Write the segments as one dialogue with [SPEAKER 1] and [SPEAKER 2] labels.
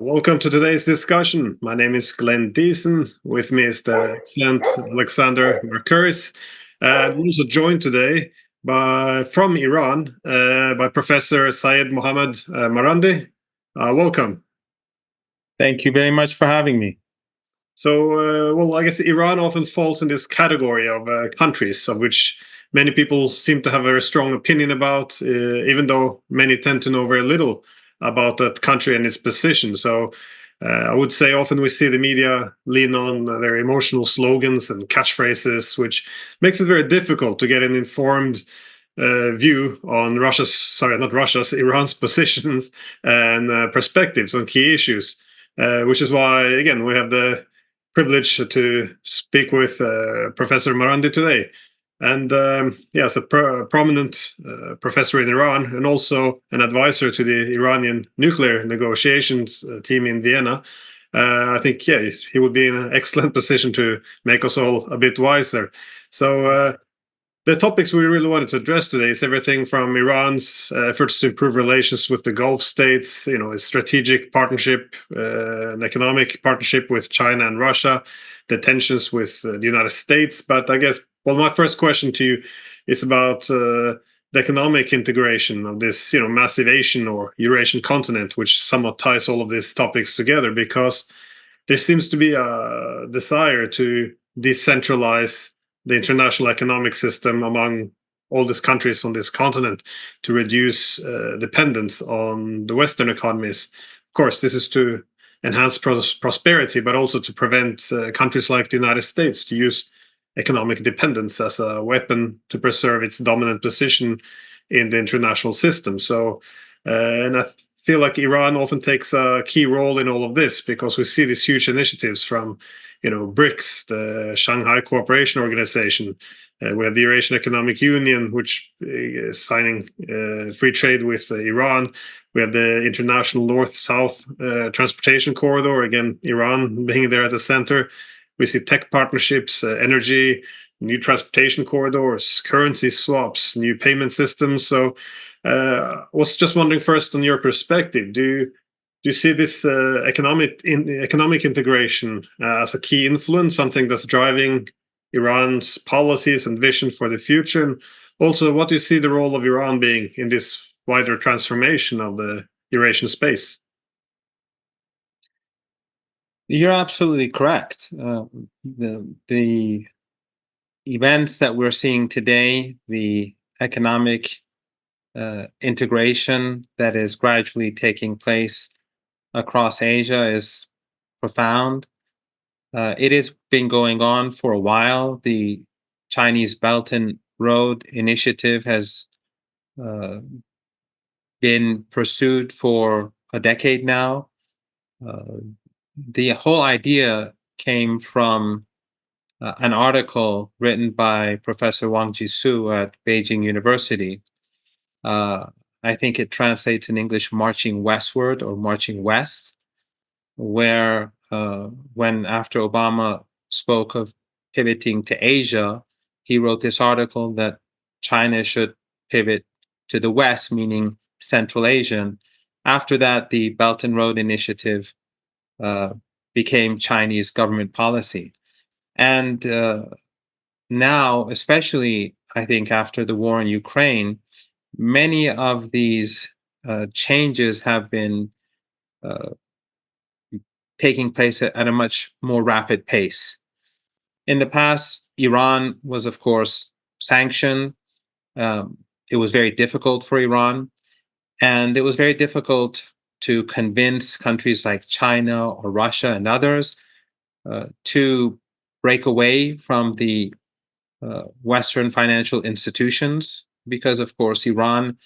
[SPEAKER 1] Welcome to today's discussion. My name is Glenn Diesen. With me is the excellent Alexander Mercouris. We're also joined today from Iran by Professor Seyed Mohammad Marandi. Welcome.
[SPEAKER 2] Thank you very much for having me.
[SPEAKER 1] So, I guess Iran often falls in this category of countries of which many people seem to have a very strong opinion about, even though many tend to know very little about that country and its position. So, I would say often we see the media lean on their emotional slogans and catchphrases, which makes it very difficult to get an informed view on not Russia's, Iran's positions and perspectives on key issues. Which is why, again, we have the privilege to speak with Professor Marandi today. And yes, a prominent professor in Iran and also an advisor to the Iranian nuclear negotiations team in Vienna. I think, yeah, he would be in an excellent position to make us all a bit wiser. So, the topics we really wanted to address today is everything from Iran's efforts to improve relations with the Gulf states, its strategic partnership, an economic partnership with China and Russia, the tensions with the United States. But I guess, well, my first question to you is about the economic integration of this, massive Asian or Eurasian continent, which somewhat ties all of these topics together, because there seems to be a desire to decentralize the international economic system among all these countries on this continent to reduce dependence on the Western economies. Of course, this is to enhance prosperity, but also to prevent countries like the United States to use economic dependence as a weapon to preserve its dominant position in the international system. And I feel like Iran often takes a key role in all of this because we see these huge initiatives from, BRICS, the Shanghai Cooperation Organization. We have the Eurasian Economic Union, which is signing free trade with Iran. We have the International North-South Transportation Corridor, again, Iran being there at the center. We see tech partnerships, energy, new transportation corridors, currency swaps, new payment systems. So, was just wondering first on your perspective, do you see this economic integration as a key influence, something that's driving Iran's policies and vision for the future? And also, what do you see the role of Iran being in this wider transformation of the Eurasian space?
[SPEAKER 2] You're absolutely correct. The events that we're seeing today, the economic integration that is gradually taking place across Asia is profound. It has been going on for a while. The Chinese Belt and Road Initiative has uh, been pursued for a decade now. Uh, the whole idea came from an article written by Professor Wang Jisoo at Beijing University. Uh, I think it translates in English "marching westward" or "marching west," where when after Obama spoke of pivoting to Asia, he wrote this article that China should pivot to the West, meaning Central Asian. After that, the Belt and Road Initiative uh, became Chinese government policy. And now, especially, I think, after the war in Ukraine, many of these changes have been uh, taking place at a much more rapid pace. In the past, Iran was, of course, sanctioned. Um, it was very difficult for Iran, and it was very difficult to convince countries like China or Russia and others to break away from the Western financial institutions because, of course, Iran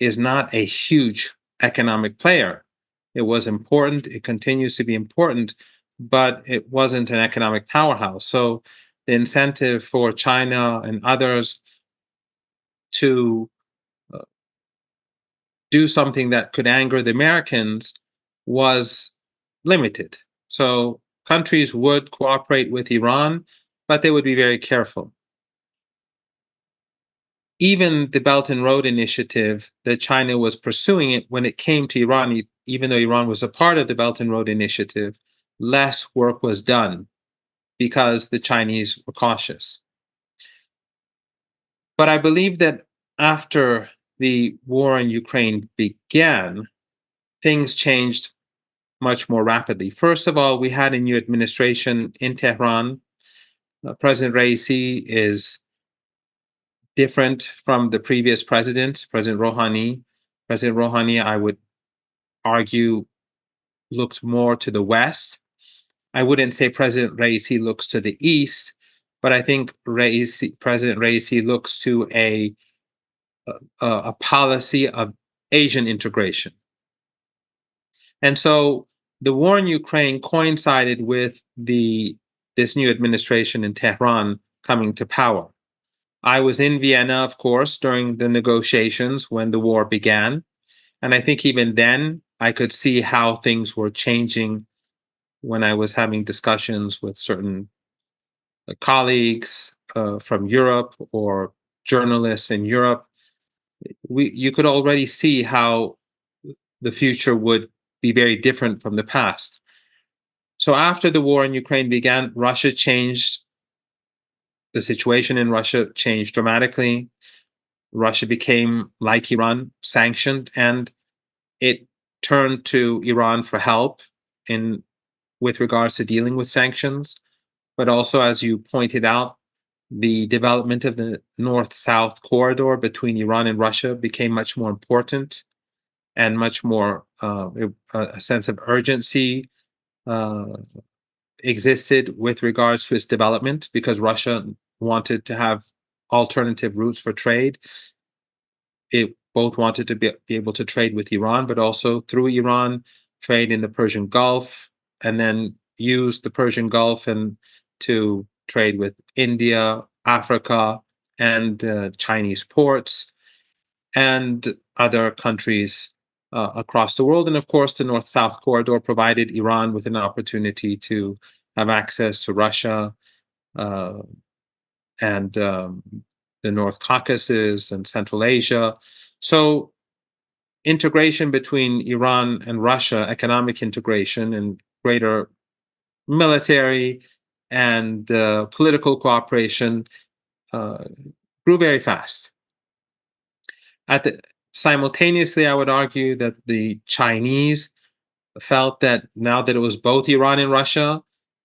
[SPEAKER 2] is not a huge economic player. It was important, it continues to be important, but it wasn't an economic powerhouse. So the incentive for China and others to uh, do something that could anger the Americans was limited. So countries would cooperate with Iran, but they would be very careful. even the Belt and Road Initiative, that China was pursuing it when it came to Iran, even though Iran was a part of the Belt and Road Initiative, less work was done because the Chinese were cautious. But I believe that after the war in Ukraine began, things changed much more rapidly. First of all, we had a new administration in Tehran. President Raisi is different from the previous president, President Rouhani. President Rouhani, I would argue, looked more to the West. I wouldn't say President Raisi looks to the East, but I think President Raisi looks to a policy of Asian integration. And so the war in Ukraine coincided with this new administration in Tehran coming to power. I was in Vienna, of course, during the negotiations when the war began. And I think even then, I could see how things were changing when I was having discussions with certain colleagues from Europe or journalists in Europe. You could already see how the future would be very different from the past. So after the war in Ukraine began, Russia changed. The situation in Russia changed dramatically. Russia became, like Iran, sanctioned, and it turned to Iran for help in with regards to dealing with sanctions. But also, as you pointed out, the development of the north-south corridor between Iran and Russia became much more important, and much more a sense of urgency uh, existed with regards to its development, because Russia wanted to have alternative routes for trade. It both wanted to be able to trade with Iran, but also through Iran, trade in the Persian Gulf, and then use the Persian Gulf and to trade with India, Africa, and Chinese ports, and other countries across the world. And of course, the North South corridor provided Iran with an opportunity to have access to Russia uh, and the North Caucasus and Central Asia. So, integration between Iran and Russia, economic integration and greater military and political cooperation, uh, grew very fast. Simultaneously, I would argue that the Chinese felt that now that it was both Iran and Russia,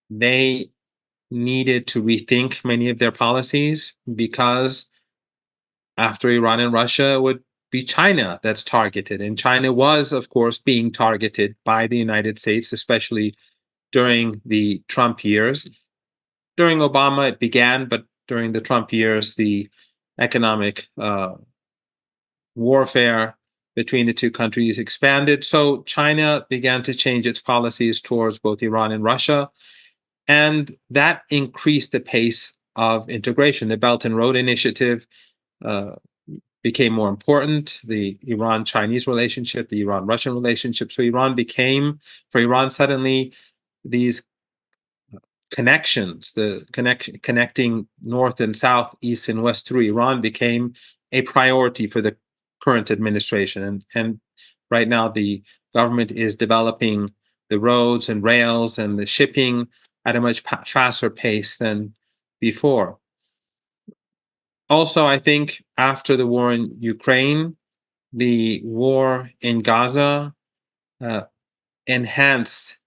[SPEAKER 2] they needed to rethink many of their policies, because after Iran and Russia, it would be China that's targeted. And China was, of course, being targeted by the United States, especially during the Trump years. During Obama, it began, but during the Trump years, the economic warfare between the two countries expanded. So China began to change its policies towards both Iran and Russia. And that increased the pace of integration. The Belt and Road Initiative uh, became more important. The Iran-Chinese relationship, the Iran-Russian relationship. So for Iran, suddenly these connections, connecting North and South, East and West through Iran, became a priority for the current administration. And right now, the government is developing the roads and rails and the shipping at a much faster pace than before. Also, I think after the war in Ukraine, the war in Gaza uh, enhanced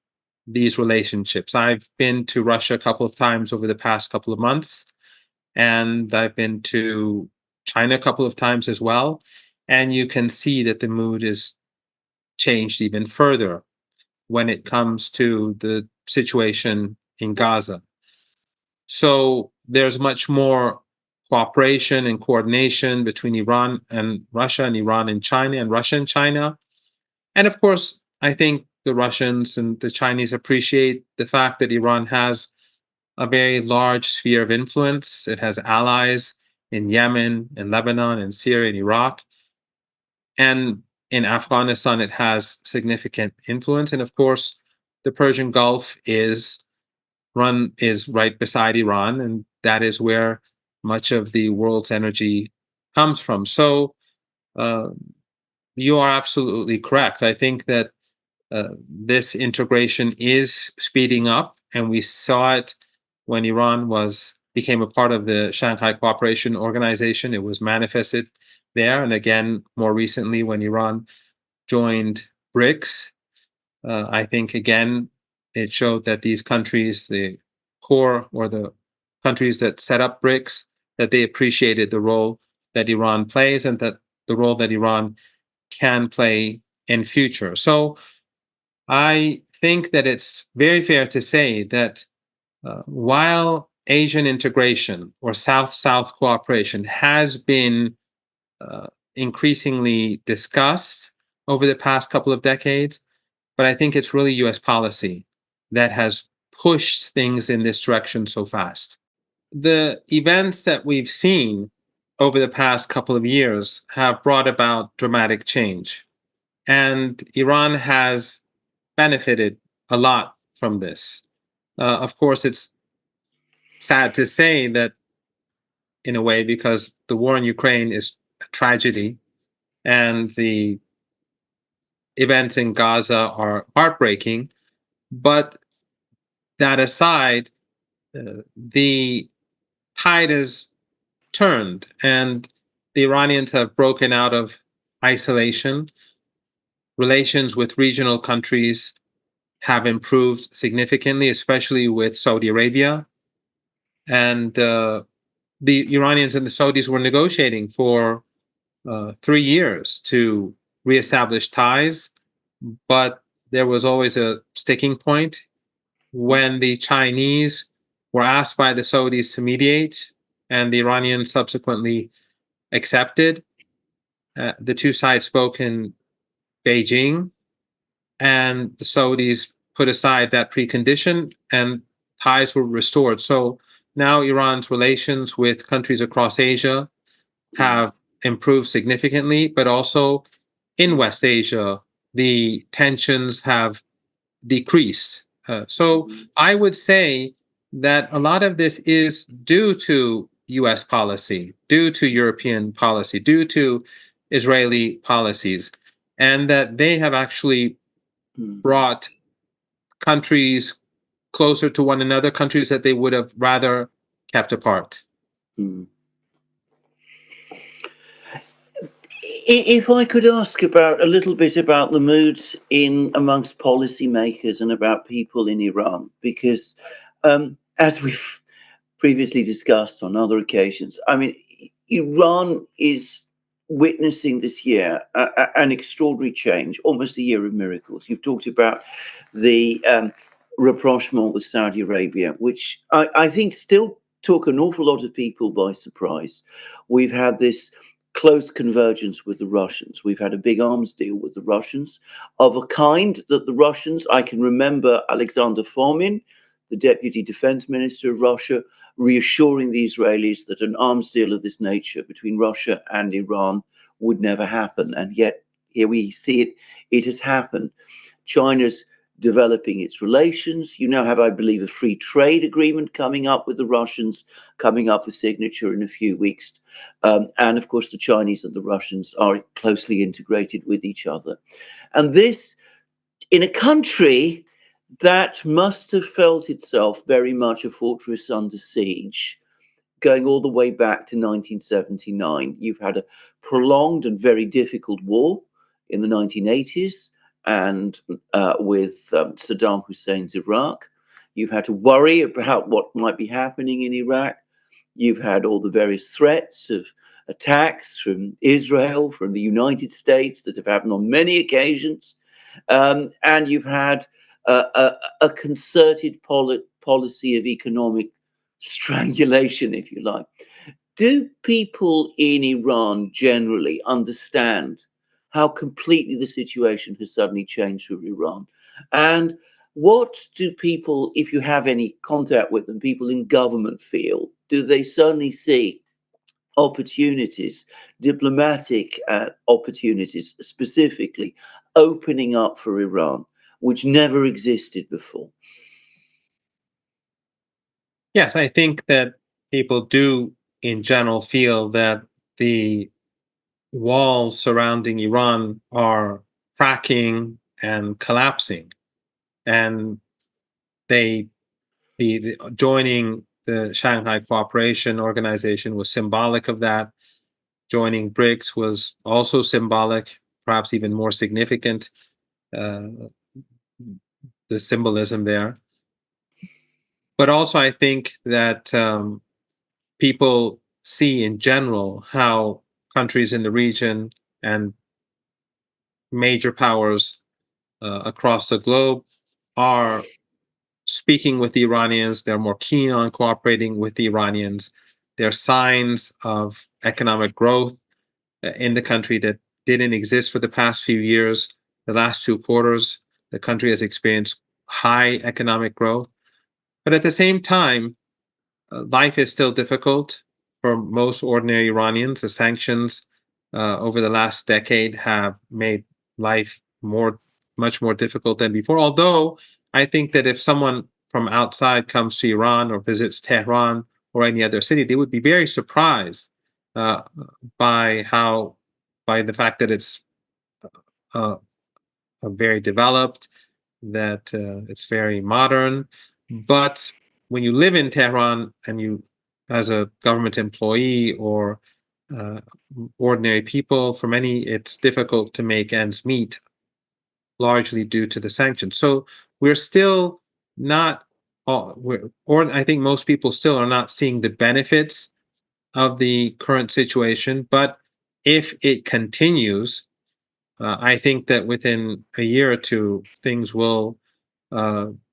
[SPEAKER 2] these relationships. I've been to Russia a couple of times over the past couple of months, and I've been to China a couple of times as well. And you can see that the mood is changed even further when it comes to the situation in Gaza. So there's much more cooperation and coordination between Iran and Russia, and Iran and China, and Russia and China. And of course, I think the Russians and the Chinese appreciate the fact that Iran has a very large sphere of influence. It has allies in Yemen, in Lebanon, in Syria, in Iraq. And in Afghanistan, it has significant influence. And of course, the Persian Gulf is right beside Iran, and that is where much of the world's energy comes from. So uh, you are absolutely correct. I think that this integration is speeding up, and we saw it when Iran became a part of the Shanghai Cooperation Organization. It was manifested there, and again more recently when Iran joined BRICS. I think again it showed that these countries, the core or the countries that set up BRICS, that they appreciated the role that Iran plays and that the role that Iran can play in future. So I think that it's very fair to say that while Asian integration or South South cooperation has been increasingly discussed over the past couple of decades, but I think it's really US policy that has pushed things in this direction so fast. The events that we've seen over the past couple of years have brought about dramatic change, and Iran has benefited a lot from this. Of course, it's sad to say that in a way because the war in Ukraine is a tragedy and the events in Gaza are heartbreaking. But that aside, the tide has turned and the Iranians have broken out of isolation. Relations with regional countries have improved significantly, especially with Saudi Arabia. And the Iranians and the Saudis were negotiating for 3 years to reestablish ties, but there was always a sticking point when the Chinese were asked by the Saudis to mediate, and the Iranians subsequently accepted. The two sides spoke in Beijing, and the Saudis put aside that precondition, and ties were restored. So now Iran's relations with countries across Asia have improved significantly, but also in West Asia, the tensions have decreased. So I would say that a lot of this is due to US policy, due to European policy, due to Israeli policies, and that they have actually brought countries closer to one another, countries that they would have rather kept apart.
[SPEAKER 3] Mm. If I could ask about a little bit about the mood in amongst policymakers and about people in Iran, because as we've previously discussed on other occasions, I mean, Iran is witnessing this year an extraordinary change, almost a year of miracles. You've talked about the rapprochement with Saudi Arabia, which I think still took an awful lot of people by surprise. We've had this close convergence with the Russians. We've had a big arms deal with the Russians of a kind that the Russians, I can remember Alexander Fomin, the deputy defense minister of Russia, reassuring the Israelis that an arms deal of this nature between Russia and Iran would never happen. And yet here we see it, it has happened. China's developing its relations. You now have, I believe, a free trade agreement coming up with the Russians, coming up for signature in a few weeks. And of course, the Chinese and the Russians are closely integrated with each other. And this in a country that must have felt itself very much a fortress under siege, going all the way back to 1979. You've had a prolonged and very difficult war in the 1980s and with Saddam Hussein's Iraq. You've had to worry about what might be happening in Iraq. You've had all the various threats of attacks from Israel, from the United States that have happened on many occasions. And you've had a concerted policy of economic strangulation, if you like. Do people in Iran generally understand how completely the situation has suddenly changed for Iran? And what do people, if you have any contact with them, people in government feel? Do they suddenly see opportunities, diplomatic opportunities specifically, opening up for Iran, which never existed before?
[SPEAKER 2] Yes, I think that people do, in general, feel that the walls surrounding Iran are cracking and collapsing, and they the joining the Shanghai Cooperation Organization was symbolic of that. Joining BRICS was also symbolic, perhaps even more significant, uh, the symbolism there. But also, I think that people see in general how countries in the region and major powers across the globe are speaking with the Iranians. They're more keen on cooperating with the Iranians. There are signs of economic growth in the country that didn't exist for the past few years. The last 2 quarters, the country has experienced high economic growth. But at the same time, life is still difficult for most ordinary Iranians. The sanctions over the last decade have made life much more difficult than before. Although I think that if someone from outside comes to Iran or visits Tehran or any other city, they would be very surprised uh, by the fact that it's uh, very developed, that it's very modern. But when you live in Tehran and you, as a government employee or uh, ordinary people, for many, it's difficult to make ends meet, largely due to the sanctions. So we're still not, or I think most people still are not seeing the benefits of the current situation. But if it continues, I think that within a year or two, things will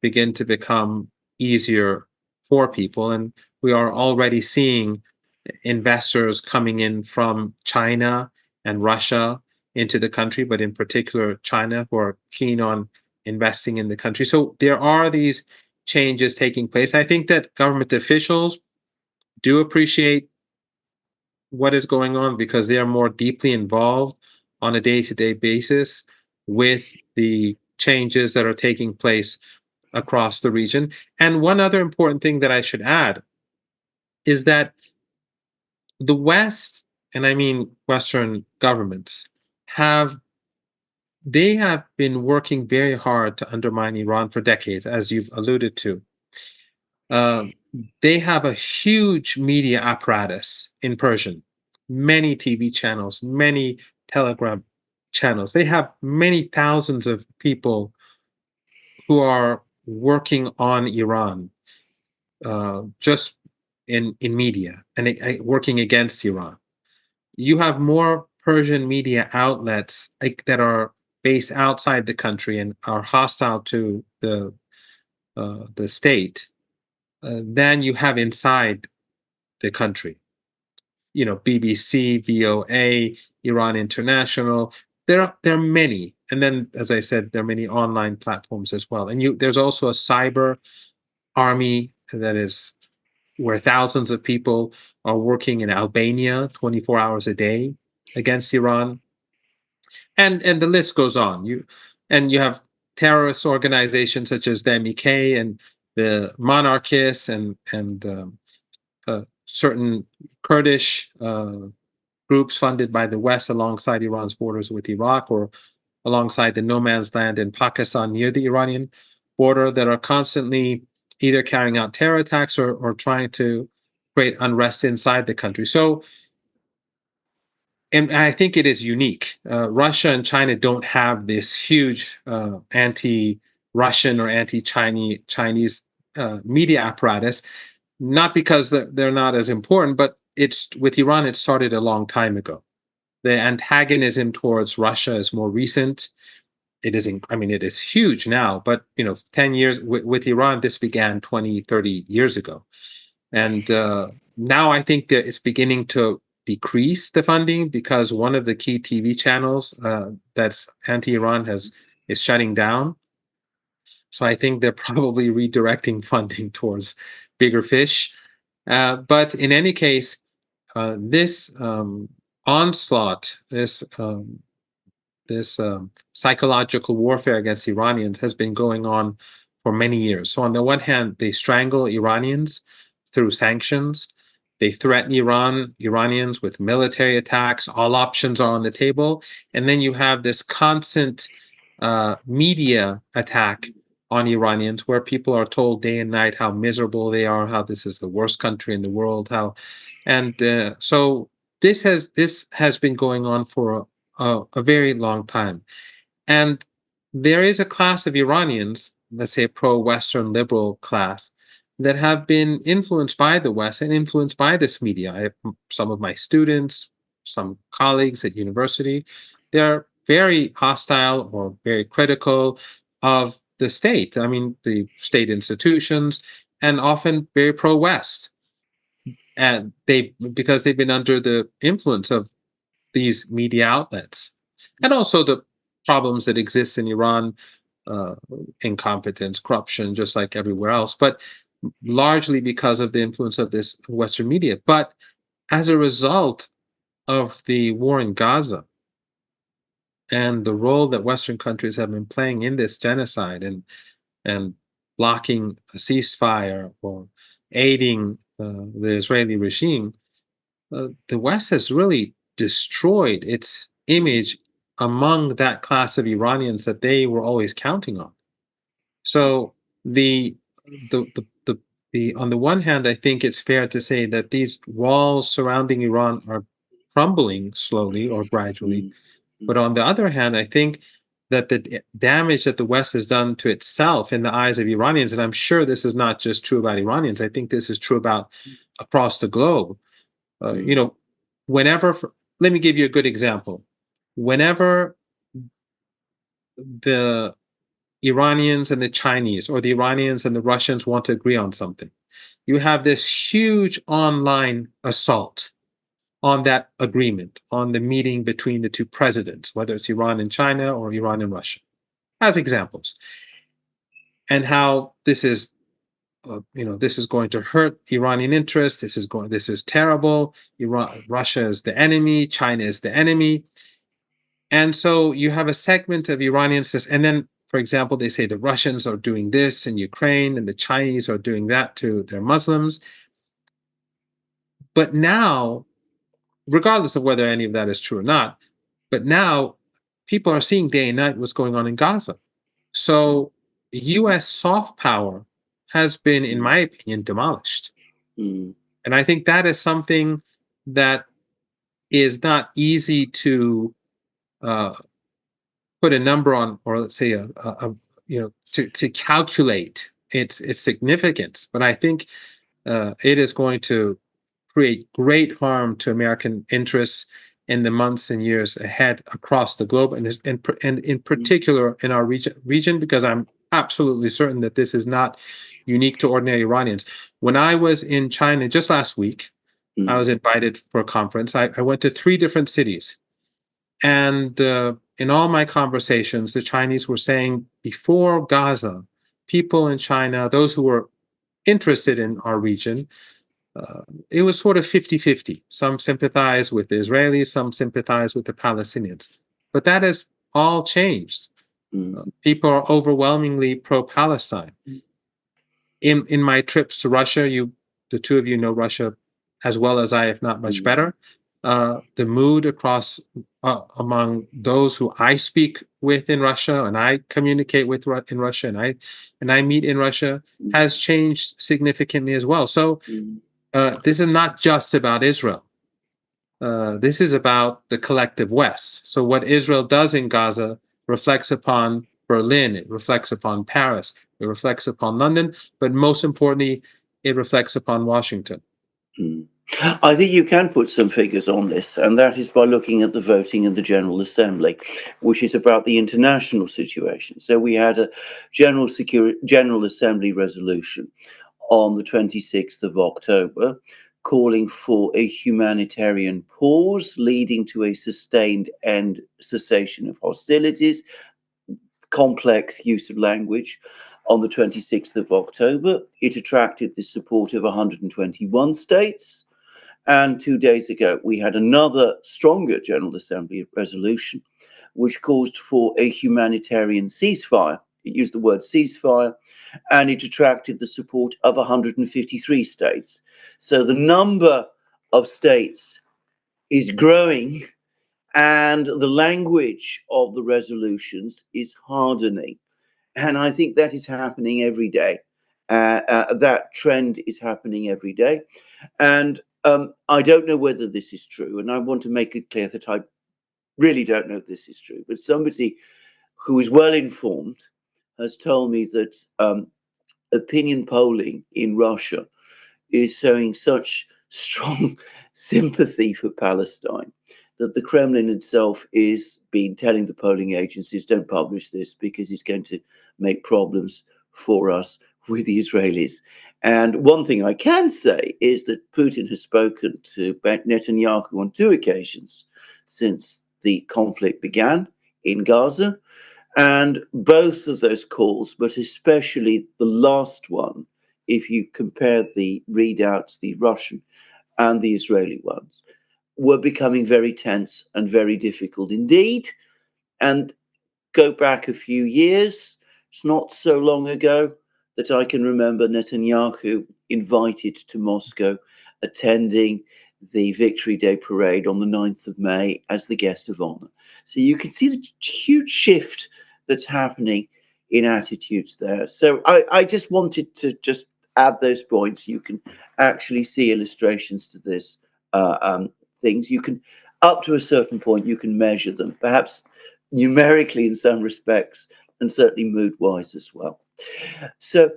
[SPEAKER 2] begin to become easier for people. And we are already seeing investors coming in from China and Russia into the country, but in particular China, who are keen on investing in the country. So there are these changes taking place. I think that government officials do appreciate what is going on because they are more deeply involved on a day-to-day basis with the changes that are taking place across the region. And one other important thing that I should add is that the West, and I mean Western governments, have been working very hard to undermine Iran for decades, as you've alluded to. They have a huge media apparatus in Persian, many TV channels, many Telegram channels. They have many thousands of people who are working on Iran, just in media and working against Iran. You have more Persian media outlets that are based outside the country and are hostile to the state than you have inside the country. You know, BBC, VOA, Iran International. There are many, and then, as I said, there are many online platforms as well. And there's also a cyber army that is where thousands of people are working in Albania 24 hours a day against Iran, and the list goes on. You have terrorist organizations such as the MEK and the monarchists and certain Kurdish groups funded by the West alongside Iran's borders with Iraq or alongside the no man's land in Pakistan near the Iranian border that are constantly either carrying out terror attacks or trying to create unrest inside the country. So, and I think it is unique. Russia and China don't have this huge anti-Russian or anti-Chinese media apparatus, not because they're not as important, but it's with Iran, it started a long time ago. The antagonism towards Russia is more recent. It is, it is huge now, but 10 years with Iran, this began 20, 30 years ago. And now I think that it's beginning to decrease the funding because one of the key TV channels that's anti-Iran is shutting down. So I think they're probably redirecting funding towards bigger fish. But in any case, this onslaught, this psychological warfare against Iranians has been going on for many years. So on the one hand, they strangle Iranians through sanctions. They threaten Iranians with military attacks. All options are on the table. And then you have this constant media attack on Iranians, where people are told day and night how miserable they are, how this is the worst country in the world, so this has been going on for a very long time. And there is a class of Iranians, let's say a pro-Western liberal class, that have been influenced by the West and influenced by this media. I have some of my students, some colleagues at university, they're very hostile or very critical of the state. I mean, the state institutions, and often very pro-West. And because they've been under the influence of these media outlets, and also the problems that exist in Iran, uh, incompetence, corruption, just like everywhere else, but largely because of the influence of this Western media. But as a result of the war in Gaza and the role that Western countries have been playing in this genocide and blocking a ceasefire or aiding the Israeli regime, the West has really destroyed its image among that class of Iranians that they were always counting on. So the the the the on the one hand, I think it's fair to say that these walls surrounding Iran are crumbling slowly or gradually. But on the other hand, I think that the damage that the West has done to itself in the eyes of Iranians, and I'm sure this is not just true about Iranians, I think this is true about across the globe. You know, let me give you a good example. Whenever the Iranians and the Chinese, or the Iranians and the Russians, want to agree on something, you have this huge online assault on that agreement, on the meeting between the two presidents, whether it's Iran and China or Iran and Russia, as examples, and how this is, this is going to hurt Iranian interests. This is terrible. Russia is the enemy. China is the enemy. And so you have a segment of Iranians, and then, for example, they say the Russians are doing this in Ukraine and the Chinese are doing that to their Muslims. But now, regardless of whether any of that is true or not, but now people are seeing day and night what's going on in Gaza. So U.S. soft power has been, in my opinion, demolished. And I think that is something that is not easy to put a number on, or let's say to calculate its significance. But I think it is going to create great harm to American interests in the months and years ahead across the globe, and in particular in our region, because I'm absolutely certain that this is not unique to ordinary Iranians. When I was in China just last week, I was invited for a conference. I went to 3 different cities. And in all my conversations, the Chinese were saying, before Gaza, people in China, those who were interested in our region, it was sort of 50-50. Some sympathize with the Israelis, some sympathize with the Palestinians. But that has all changed. People are overwhelmingly pro-Palestine. In my trips to Russia, the two of you know Russia as well as I, if not much better. The mood across among those who I speak with in Russia and I communicate with in Russia and I meet in Russia has changed significantly as well. So this is not just about Israel. This is about the collective West. So what Israel does in Gaza reflects upon Berlin, it reflects upon Paris, it reflects upon London, but most importantly, it reflects upon Washington.
[SPEAKER 3] I think you can put some figures on this, and that is by looking at the voting in the General Assembly, which is about the international situation. So we had a General Assembly resolution on the 26th of October calling for a humanitarian pause leading to a sustained end cessation of hostilities, complex use of language. On the 26th of October, it attracted the support of 121 states. And 2 days ago, we had another stronger General Assembly resolution, which called for a humanitarian ceasefire it used the word ceasefire, and it attracted the support of 153 states. So the number of states is growing, and the language of the resolutions is hardening. And I think that is happening every day. That trend is happening every day. And I don't know whether this is true. And I want to make it clear that I really don't know if this is true. But somebody who is well informed has told me that opinion polling in Russia is showing such strong sympathy for Palestine that the Kremlin itself is been telling the polling agencies, don't publish this because it's going to make problems for us with the Israelis. And one thing I can say is that Putin has spoken to Netanyahu on 2 occasions since the conflict began in Gaza. And both of those calls, but especially the last one, if you compare the readouts, the Russian and the Israeli ones, were becoming very tense and very difficult indeed. And go back a few years, it's not so long ago that I can remember Netanyahu invited to Moscow, attending the Victory Day parade on the 9th of May as the guest of honor. So you can see the huge shift that's happening in attitudes there. So I just wanted to just add those points. You can actually see illustrations to this things. You can, up to a certain point, you can measure them, perhaps numerically in some respects, and certainly mood-wise as well. So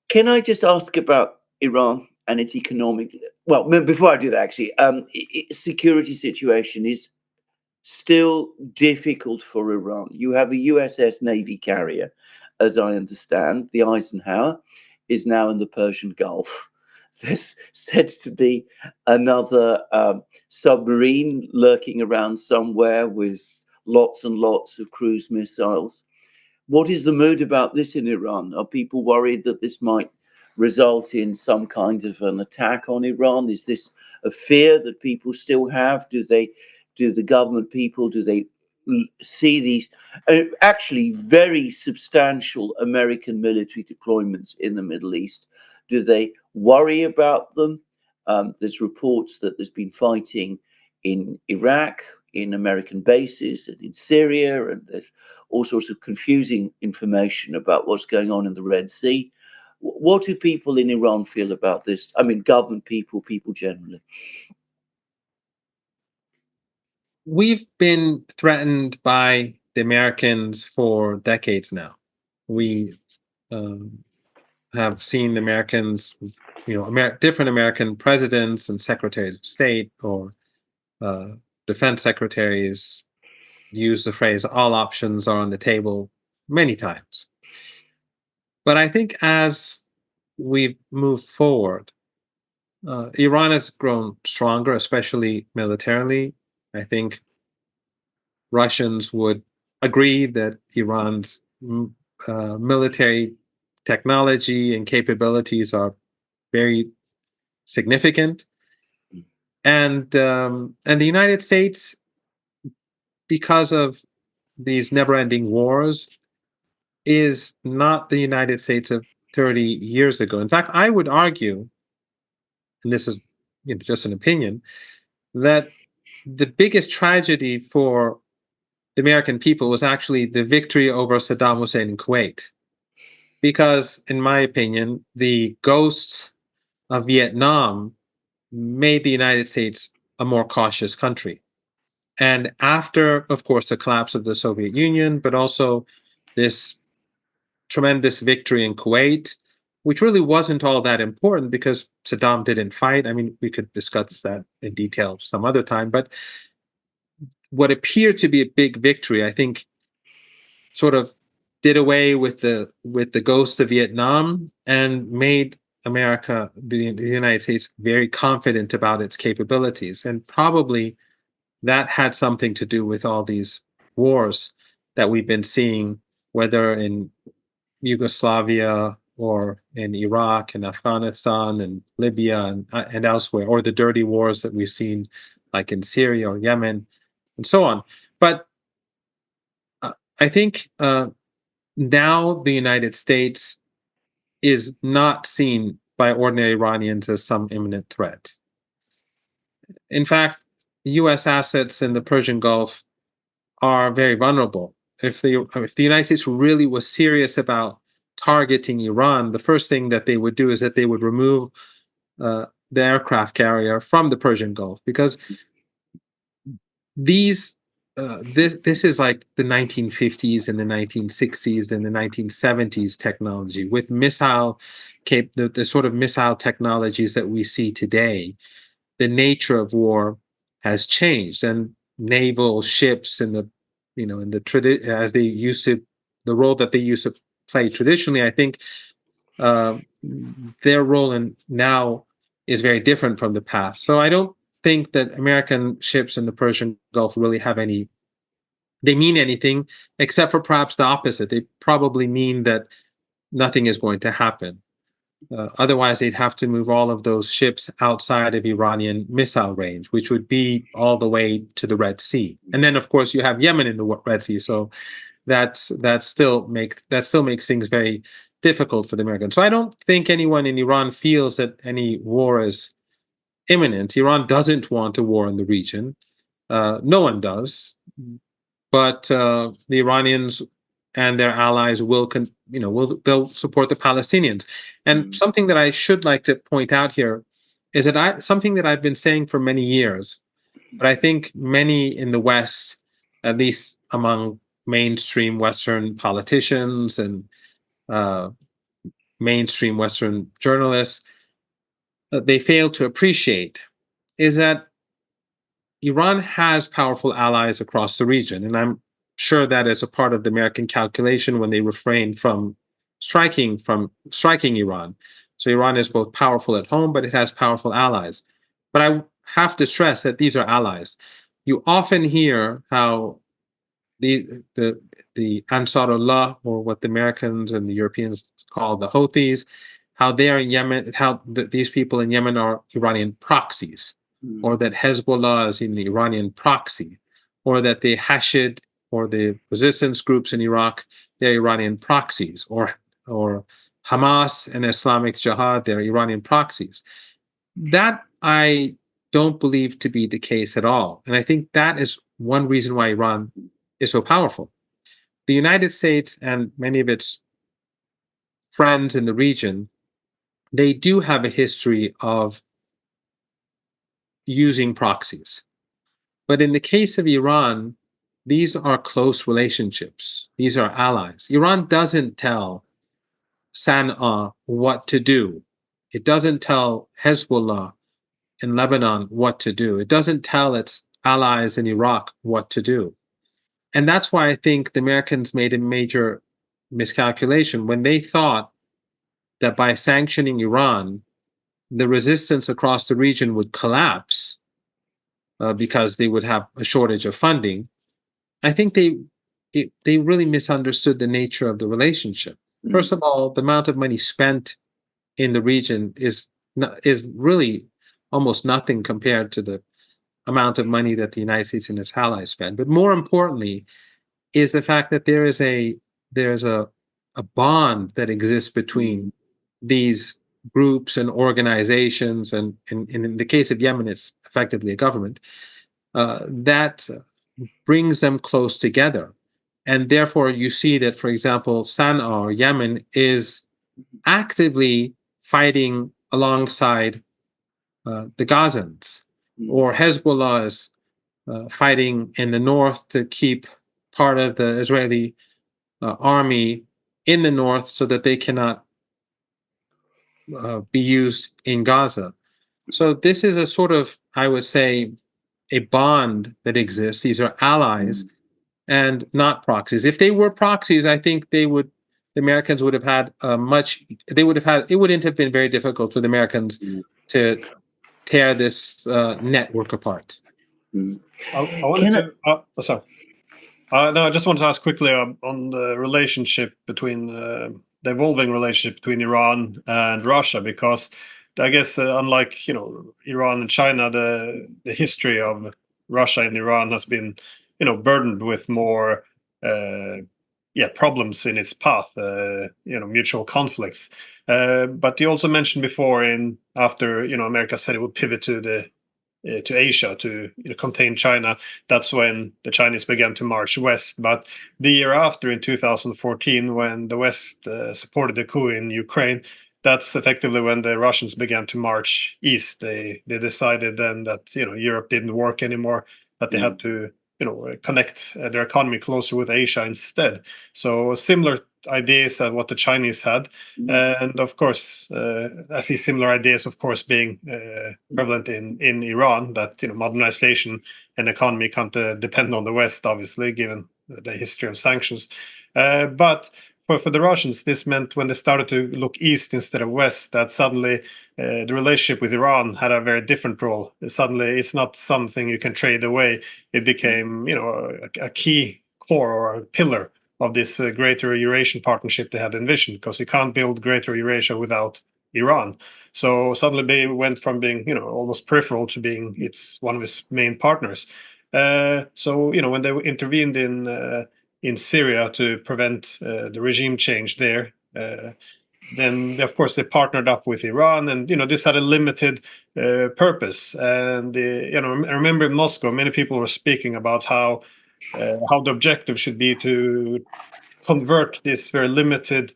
[SPEAKER 3] can I just ask about Iran and its economic, well, before I do that, actually, security situation is still difficult for Iran. You have a USS Navy carrier, as I understand. The Eisenhower is now in the Persian Gulf. There's said to be another submarine lurking around somewhere with lots and lots of cruise missiles. What is the mood about this in Iran? Are people worried that this might result in some kind of an attack on Iran? Is this a fear that people still have? Do the government people, do they see these actually very substantial American military deployments in the Middle East? Do they worry about them? There's reports that there's been fighting in Iraq, in American bases, and in Syria, and there's all sorts of confusing information about what's going on in the Red Sea. What do people in Iran feel about this? I mean, government people, people generally.
[SPEAKER 2] We've been threatened by the Americans for decades now. We have seen the Americans, different American presidents and secretaries of state or defense secretaries use the phrase all options are on the table many times. But I think as we've moved forward, Iran has grown stronger, especially militarily. I think Russians would agree that Iran's military technology and capabilities are very significant, and the United States, because of these never-ending wars, is not the United States of 30 years ago. In fact, I would argue, and this is just an opinion, that the biggest tragedy for the American people was actually the victory over Saddam Hussein in Kuwait. Because, in my opinion, the ghosts of Vietnam made the United States a more cautious country. And after, of course, the collapse of the Soviet Union, but also this tremendous victory in Kuwait, which really wasn't all that important because Saddam didn't fight. I mean, we could discuss that in detail some other time. But what appeared to be a big victory, I think, sort of did away with the ghost of Vietnam and made America, the United States, very confident about its capabilities. And probably that had something to do with all these wars that we've been seeing, whether in Yugoslavia or in Iraq and Afghanistan and Libya and elsewhere, or the dirty wars that we've seen like in Syria or Yemen and so on. But I think now the United States is not seen by ordinary Iranians as some imminent threat. In fact, U.S. assets in the Persian Gulf are very vulnerable. If the United States really was serious about targeting Iran, the first thing that they would do is that they would remove the aircraft carrier from the Persian Gulf, because this is like the 1950s and the 1960s and the 1970s technology with the sort of missile technologies that we see today. The nature of war has changed, and naval ships in the the role that they used to play traditionally, I think their role now is very different from the past. So I don't think that American ships in the Persian Gulf really they mean anything, except for perhaps the opposite. They probably mean that nothing is going to happen. Otherwise, they'd have to move all of those ships outside of Iranian missile range, which would be all the way to the Red Sea. And then, of course, you have Yemen in the Red Sea. So that still makes things very difficult for the Americans. So I don't think anyone in Iran feels that any war is imminent. Iran doesn't want a war in the region. No one does. But the Iranians and their allies they'll support the Palestinians. And something that I should like to point out here is that something that I've been saying for many years, but I think many in the West, at least among mainstream Western politicians and mainstream Western journalists, they fail to appreciate, is that Iran has powerful allies across the region. And I'm sure that is a part of the American calculation when they refrain from striking Iran. So Iran is both powerful at home, but it has powerful allies. But I have to stress that these are allies. You often hear how the Ansarullah, or what the Americans and the Europeans call the Houthis, how they are in Yemen, these people in Yemen are Iranian proxies, or that Hezbollah is in the Iranian proxy, or that the Hashid or the resistance groups in Iraq, they're Iranian proxies, or Hamas and Islamic Jihad, they're Iranian proxies. That I don't believe to be the case at all. And I think that is one reason why Iran is so powerful. The United States and many of its friends in the region, they do have a history of using proxies. But in the case of Iran, these are close relationships. These are allies. Iran doesn't tell Sana'a what to do. It doesn't tell Hezbollah in Lebanon what to do. It doesn't tell its allies in Iraq what to do. And that's why I think the Americans made a major miscalculation when they thought that by sanctioning Iran, the resistance across the region would collapse because they would have a shortage of funding. I think they really misunderstood the nature of the relationship. First of all, the amount of money spent in the region is really almost nothing compared to the amount of money that the United States and its allies spend. But more importantly, is the fact that there's a bond that exists between these groups and organizations, and in the case of Yemen, it's effectively a government that brings them close together. And therefore, you see that, for example, Sana'a, or Yemen, is actively fighting alongside the Gazans, or Hezbollah is fighting in the north to keep part of the Israeli army in the north so that they cannot be used in Gaza. So this is a sort of, I would say, a bond that exists. These are allies and not proxies. If they were proxies, I think the Americans would have had it wouldn't have been very difficult for the Americans to tear this network apart.
[SPEAKER 1] I wanted sorry. No, I just want to ask quickly on the relationship between the evolving relationship between Iran and Russia, because I guess unlike Iran and China, the history of Russia and Iran has been burdened with more problems in its path, mutual conflicts. But you also mentioned before, after America said it would pivot to Asia to contain China, that's when the Chinese began to march west. But the year after, in 2014, when the West supported the coup in Ukraine, that's effectively when the Russians began to march east. They decided then that Europe didn't work anymore, that they had to connect their economy closer with Asia instead. So similar ideas as what the Chinese had, and of course, I see similar ideas, of course, being prevalent in Iran. That modernization and economy can't depend on the West, obviously, given the history of sanctions. But for the Russians, this meant when they started to look east instead of west, that suddenly the relationship with Iran had a very different role. Suddenly, it's not something you can trade away. It became, a key core or a pillar of this greater Eurasian partnership they had envisioned, because you can't build greater Eurasia without Iran. So suddenly they went from being, almost peripheral to being one of its main partners. So when they intervened in Syria to prevent the regime change there, then of course they partnered up with Iran, and this had a limited purpose. And I remember in Moscow, many people were speaking about how the objective should be to convert this very limited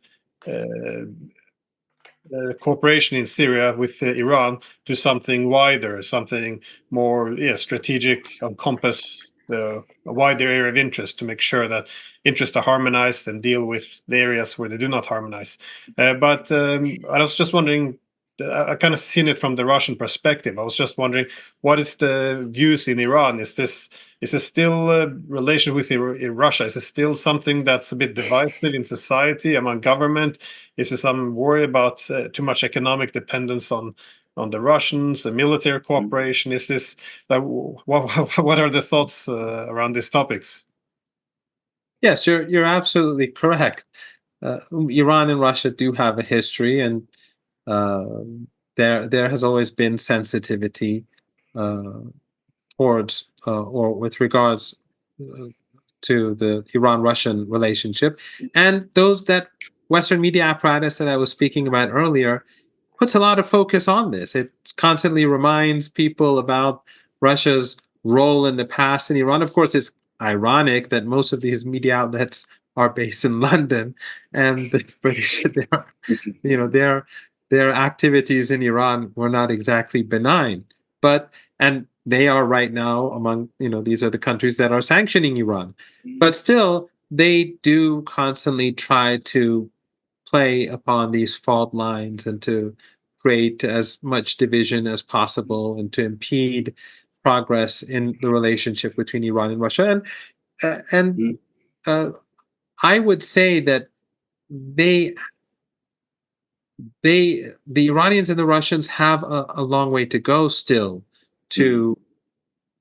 [SPEAKER 1] cooperation in Syria with Iran to something wider, something more strategic, encompass a wider area of interest, to make sure that interests are harmonized and deal with the areas where they do not harmonize. But I was just wondering, I kind of seen it from the Russian perspective. I was just wondering, what is the views in Iran? Is this still a relation with Russia? Is it still something that's a bit divisive in society, among government? Is there some worry about too much economic dependence on the Russians, the military cooperation? Is this what are the thoughts around these topics?
[SPEAKER 2] Yes, you're absolutely correct. Iran and Russia do have a history, and there has always been sensitivity towards or with regards to the Iran-Russian relationship, and that Western media apparatus that I was speaking about earlier puts a lot of focus on this. It constantly reminds people about Russia's role in the past in Iran. Of course, it's ironic that most of these media outlets are based in London, and the British, their activities in Iran were not exactly benign. And they are right now among, these are the countries that are sanctioning Iran. But still, they do constantly try to play upon these fault lines and to create as much division as possible and to impede progress in the relationship between Iran and Russia. And I would say that the Iranians and the Russians have a long way to go still to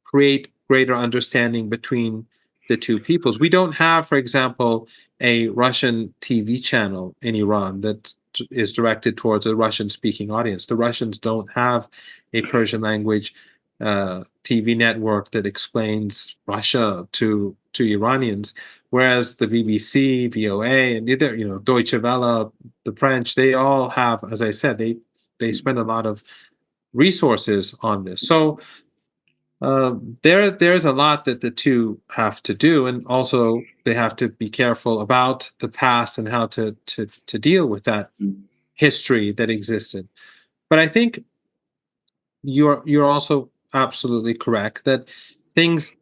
[SPEAKER 2] create greater understanding between the two peoples. We don't have, for example, a Russian TV channel in Iran that is directed towards a Russian-speaking audience. The Russians don't have a Persian language TV network that explains Russia to Iranians, whereas the BBC, VOA, and Deutsche Welle, the French, they all have, as I said, they spend a lot of resources on this. So there's a lot that the two have to do, and also they have to be careful about the past and how to deal with that history that existed. But I think you're also absolutely correct that things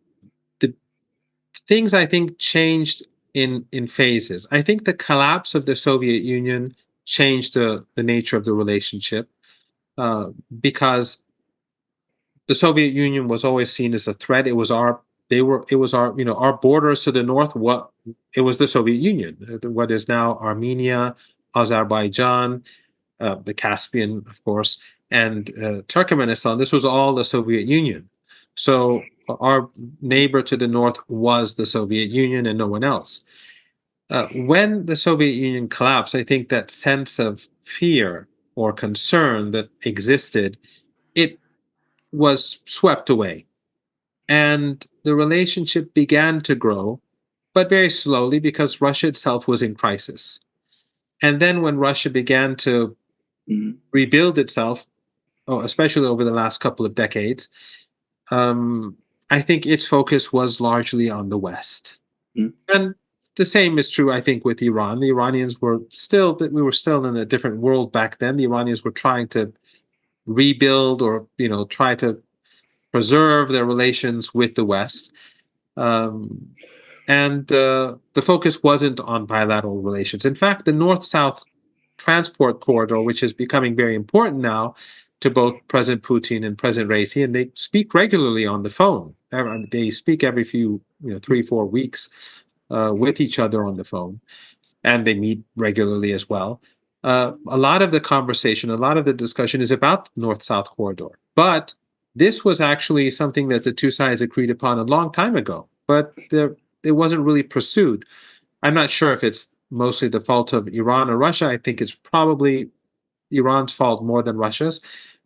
[SPEAKER 2] I think changed in phases. I think the collapse of the Soviet Union changed the nature of the relationship because the Soviet Union was always seen as a threat. It was our borders to the north. It was the Soviet Union, what is now Armenia, Azerbaijan, the Caspian, of course, and Turkmenistan. This was all the Soviet Union. So our neighbor to the north was the Soviet Union and no one else. When the Soviet Union collapsed, I think that sense of fear or concern that existed, it was swept away. And the relationship began to grow but very slowly because Russia itself was in crisis. And then when Russia began to rebuild itself, especially over the last couple of decades, I think its focus was largely on the West. And the same is true, I think, with Iran. The Iranians were still, we were still in a different world back then. The Iranians were trying to rebuild or, try to preserve their relations with the West. And the focus wasn't on bilateral relations. In fact, the North-South transport corridor, which is becoming very important now to both President Putin and President Raisi, and they speak regularly on the phone. They speak every few, 3-4 weeks with each other on the phone, and they meet regularly as well. A lot of the conversation, a lot of the discussion is about the North-South corridor. But this was actually something that the two sides agreed upon a long time ago, but it wasn't really pursued. I'm not sure if it's mostly the fault of Iran or Russia. I think it's probably Iran's fault more than Russia's.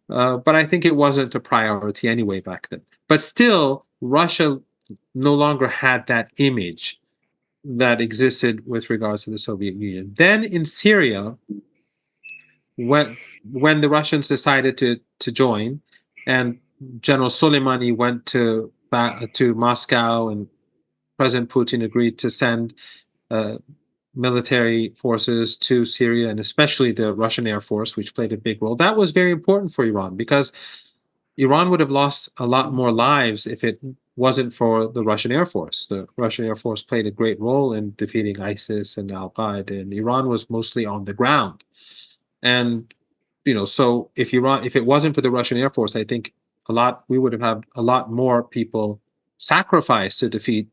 [SPEAKER 2] But I think it wasn't a priority anyway back then. But still, Russia no longer had that image that existed with regards to the Soviet Union. Then in Syria, when the Russians decided to join, and General Soleimani went to Moscow, and President Putin agreed to send military forces to Syria, and especially the Russian Air Force, which played a big role. That was very important for Iran because Iran would have lost a lot more lives if it wasn't for the Russian Air Force. The Russian Air Force played a great role in defeating ISIS and Al-Qaeda, and Iran was mostly on the ground. And, so if it wasn't for the Russian Air Force, I think we would have had a lot more people sacrificed to defeat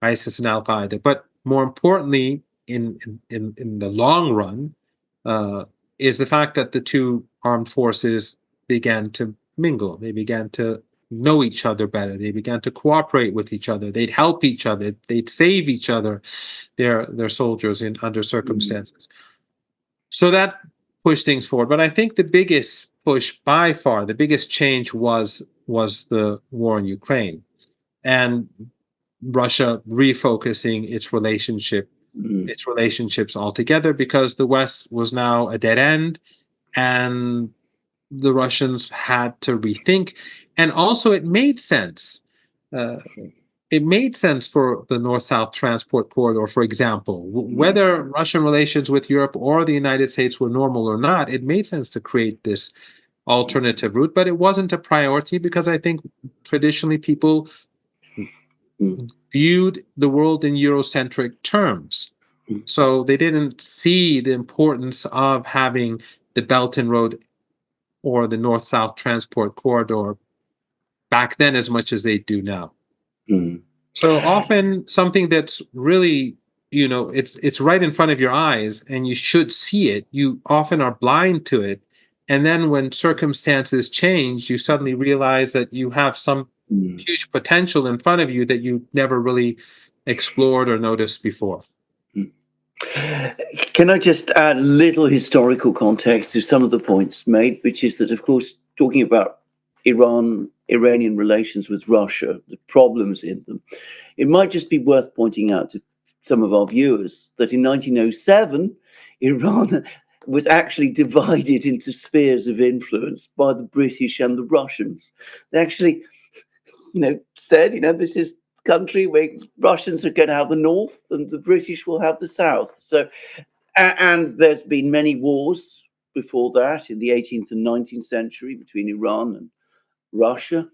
[SPEAKER 2] ISIS and Al-Qaeda. But more importantly, in the long run, is the fact that the two armed forces began to mingle. They began to know each other better. They began to cooperate with each other. They'd help each other. They'd save each other, their soldiers under circumstances. So that pushed things forward. But I think the biggest push by far, the biggest change was the war in Ukraine and Russia refocusing its relationships altogether, because the West was now a dead end, and the Russians had to rethink. And also it made sense. It made sense for the North-South transport corridor, for example. Whether Russian relations with Europe or the United States were normal or not, it made sense to create this alternative route, but it wasn't a priority because I think traditionally people viewed the world in Eurocentric terms. So they didn't see the importance of having the Belt and Road or the North-South transport corridor back then as much as they do now. So often something that's really, it's right in front of your eyes and you should see it, you often are blind to it. And then when circumstances change, you suddenly realize that you have some huge potential in front of you that you never really explored or noticed before.
[SPEAKER 3] Can I just add a little historical context to some of the points made, which is that, of course, talking about Iranian relations with Russia, the problems in them, it might just be worth pointing out to some of our viewers that in 1907, Iran was actually divided into spheres of influence by the British and the Russians. They actually, said, this is country where Russians are going to have the north and the British will have the south. So, and there's been many wars before that in the 18th and 19th century between Iran and Russia.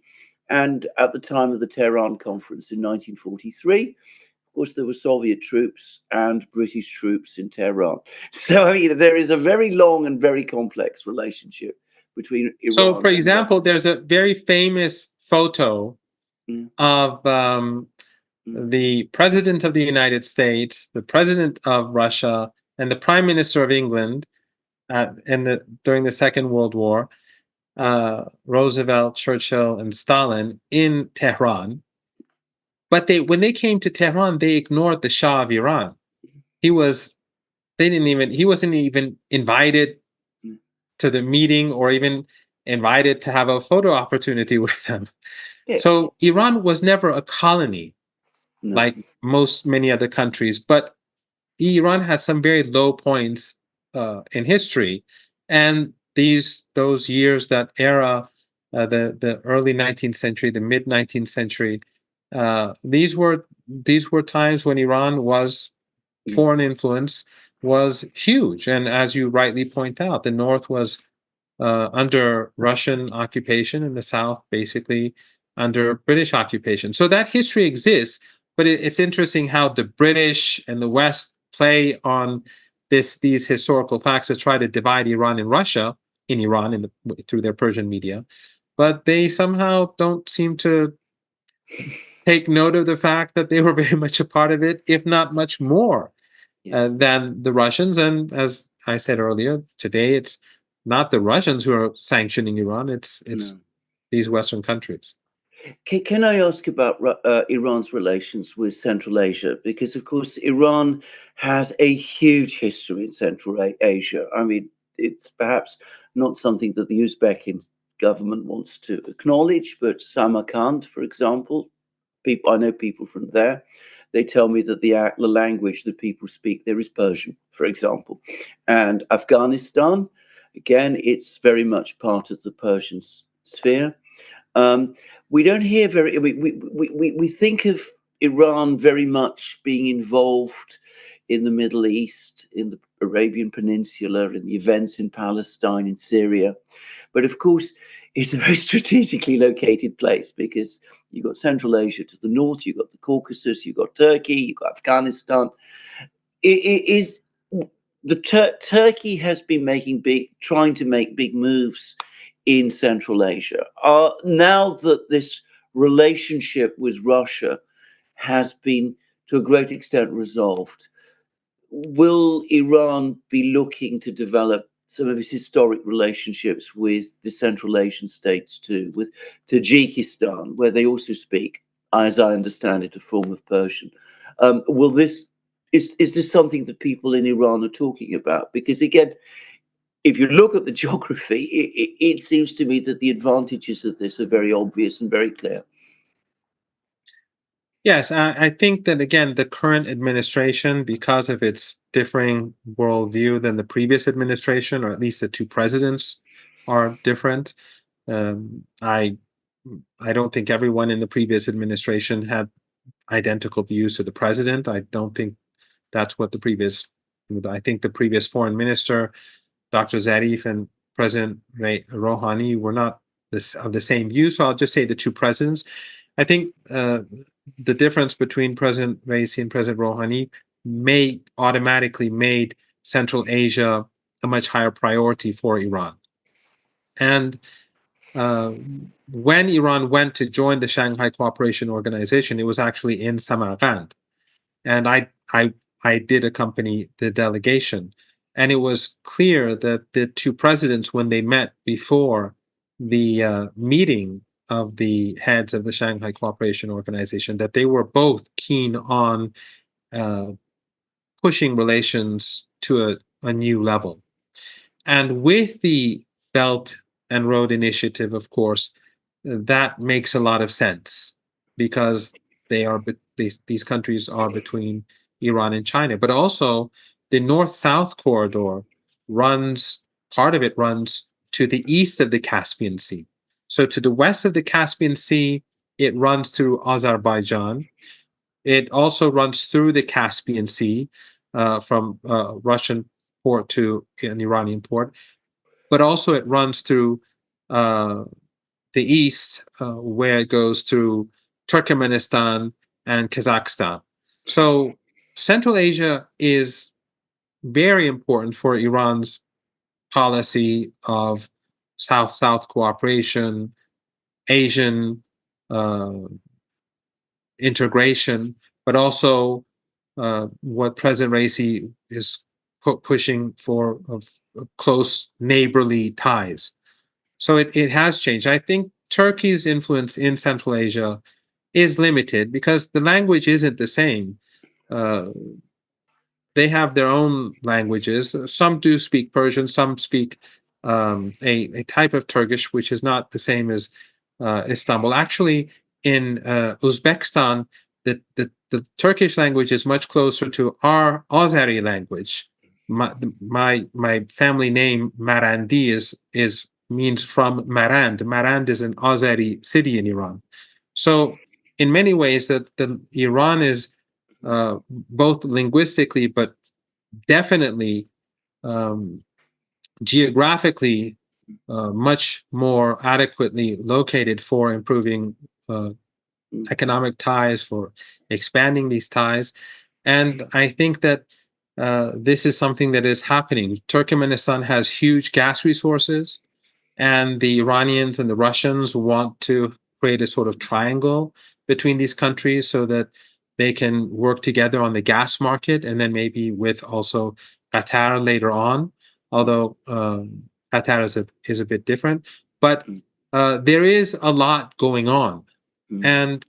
[SPEAKER 3] And at the time of the Tehran Conference in 1943, of course, there were Soviet troops and British troops in Tehran. So, there is a very long and very complex relationship between Iran.
[SPEAKER 2] So, for example, there's a very famous photo of the President of the United States, the President of Russia, and the Prime Minister of England during the Second World War, Roosevelt, Churchill, and Stalin in Tehran. But when they came to Tehran, they ignored the Shah of Iran. He wasn't even invited to the meeting or even invited to have a photo opportunity with them. Yeah. So Iran was never a colony like many other countries. But Iran had some very low points in history, and those years, that era, the early 19th century, the mid 19th century, these were times when Iran was foreign influence was huge, and as you rightly point out, the North was under Russian occupation, and the South basically under British occupation. So that history exists, but it's interesting how the British and the West play on these historical facts to try to divide Iran and Russia in Iran through their Persian media, but they somehow don't seem to take note of the fact that they were very much a part of it, if not much more than the Russians. And as I said earlier, today it's not the Russians who are sanctioning Iran; it's these Western countries.
[SPEAKER 3] Can I ask about Iran's relations with Central Asia? Because, of course, Iran has a huge history in Central Asia. I mean, it's perhaps not something that the Uzbek government wants to acknowledge, but Samarkand, for example, I know people from there. They tell me that the language that people speak there is Persian, for example. And Afghanistan, again, it's very much part of the Persian sphere. We don't hear we think of Iran very much being involved in the Middle East, in the Arabian Peninsula, in the events in Palestine, in Syria. But of course, it's a very strategically located place because you've got Central Asia to the north, you've got the Caucasus, you've got Turkey, you've got Afghanistan. Turkey has been trying to make big moves in Central Asia. Now that this relationship with Russia has been to a great extent resolved, will Iran be looking to develop some of its historic relationships with the Central Asian states too, with Tajikistan, where they also speak, as I understand it, a form of Persian? Is this something that people in Iran are talking about? Because again, if you look at the geography, it seems to me that the advantages of this are very obvious and very clear.
[SPEAKER 2] Yes, I think that, again, the current administration, because of its differing worldview than the previous administration, or at least the two presidents are different. I don't think everyone in the previous administration had identical views to the president. I don't think that's what I think the previous foreign minister, Dr. Zarif, and President Rouhani were not of the same view. So I'll just say the two presidents. I think the difference between President Raisi and President Rouhani automatically made Central Asia a much higher priority for Iran. And when Iran went to join the Shanghai Cooperation Organization, it was actually in Samarkand. And I did accompany the delegation. And it was clear that the two presidents, when they met before the meeting of the heads of the Shanghai Cooperation Organization, that they were both keen on pushing relations to a new level. And with the Belt and Road Initiative, of course, that makes a lot of sense because these countries are between Iran and China. But also, the North-South corridor part of it runs to the east of the Caspian Sea. So to the west of the Caspian Sea, it runs through Azerbaijan. It also runs through the Caspian Sea from Russian port to an Iranian port. But also it runs through the east, where it goes through Turkmenistan and Kazakhstan. So Central Asia is very important for Iran's policy of South-South cooperation, Asian integration, but also what President Raisi is pushing for of close neighborly ties. So it has changed. I think Turkey's influence in Central Asia is limited because the language isn't the same. They have their own languages. Some do speak Persian. Some speak a type of Turkish, which is not the same as Istanbul. Actually, in Uzbekistan, the Turkish language is much closer to our Azeri language. My family name Marandi is means from Marand. Marand is an Azeri city in Iran. So in many ways, that the Iran is both linguistically, but definitely geographically much more adequately located for improving economic ties, for expanding these ties. And I think that this is something that is happening. Turkmenistan has huge gas resources, and the Iranians and the Russians want to create a sort of triangle between these countries so that they can work together on the gas market, and then maybe with also Qatar later on, although Qatar is a bit different. But there is a lot going on. And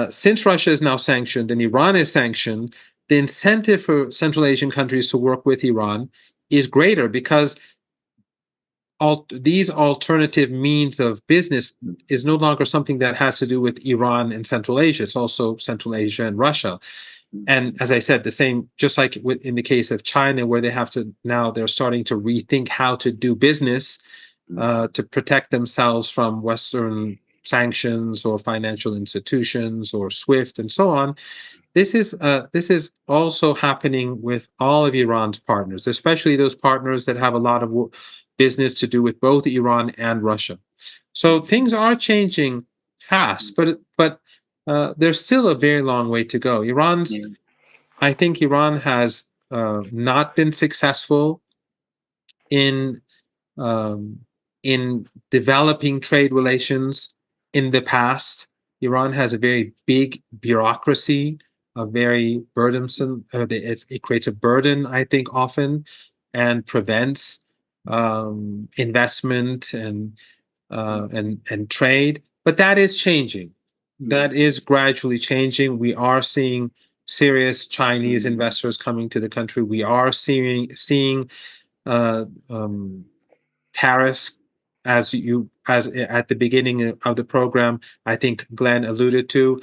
[SPEAKER 2] since Russia is now sanctioned and Iran is sanctioned, the incentive for Central Asian countries to work with Iran is greater, because these alternative means of business is no longer something that has to do with Iran and Central Asia. It's also Central Asia and Russia. And as I said, the same, just like in the case of China, where they're starting to rethink how to do business to protect themselves from Western sanctions or financial institutions or SWIFT and so on. This is also happening with all of Iran's partners, especially those partners that have a lot of business to do with both Iran and Russia. So things are changing fast, but there's still a very long way to go. I think Iran has not been successful in developing trade relations in the past. Iran has a very big bureaucracy, a very burdensome. It creates a burden, I think, often, and prevents investment and trade. But that is changing. That is gradually changing. We are seeing serious Chinese investors coming to the country. We are seeing tariffs, as at the beginning of the program, I think Glenn alluded to.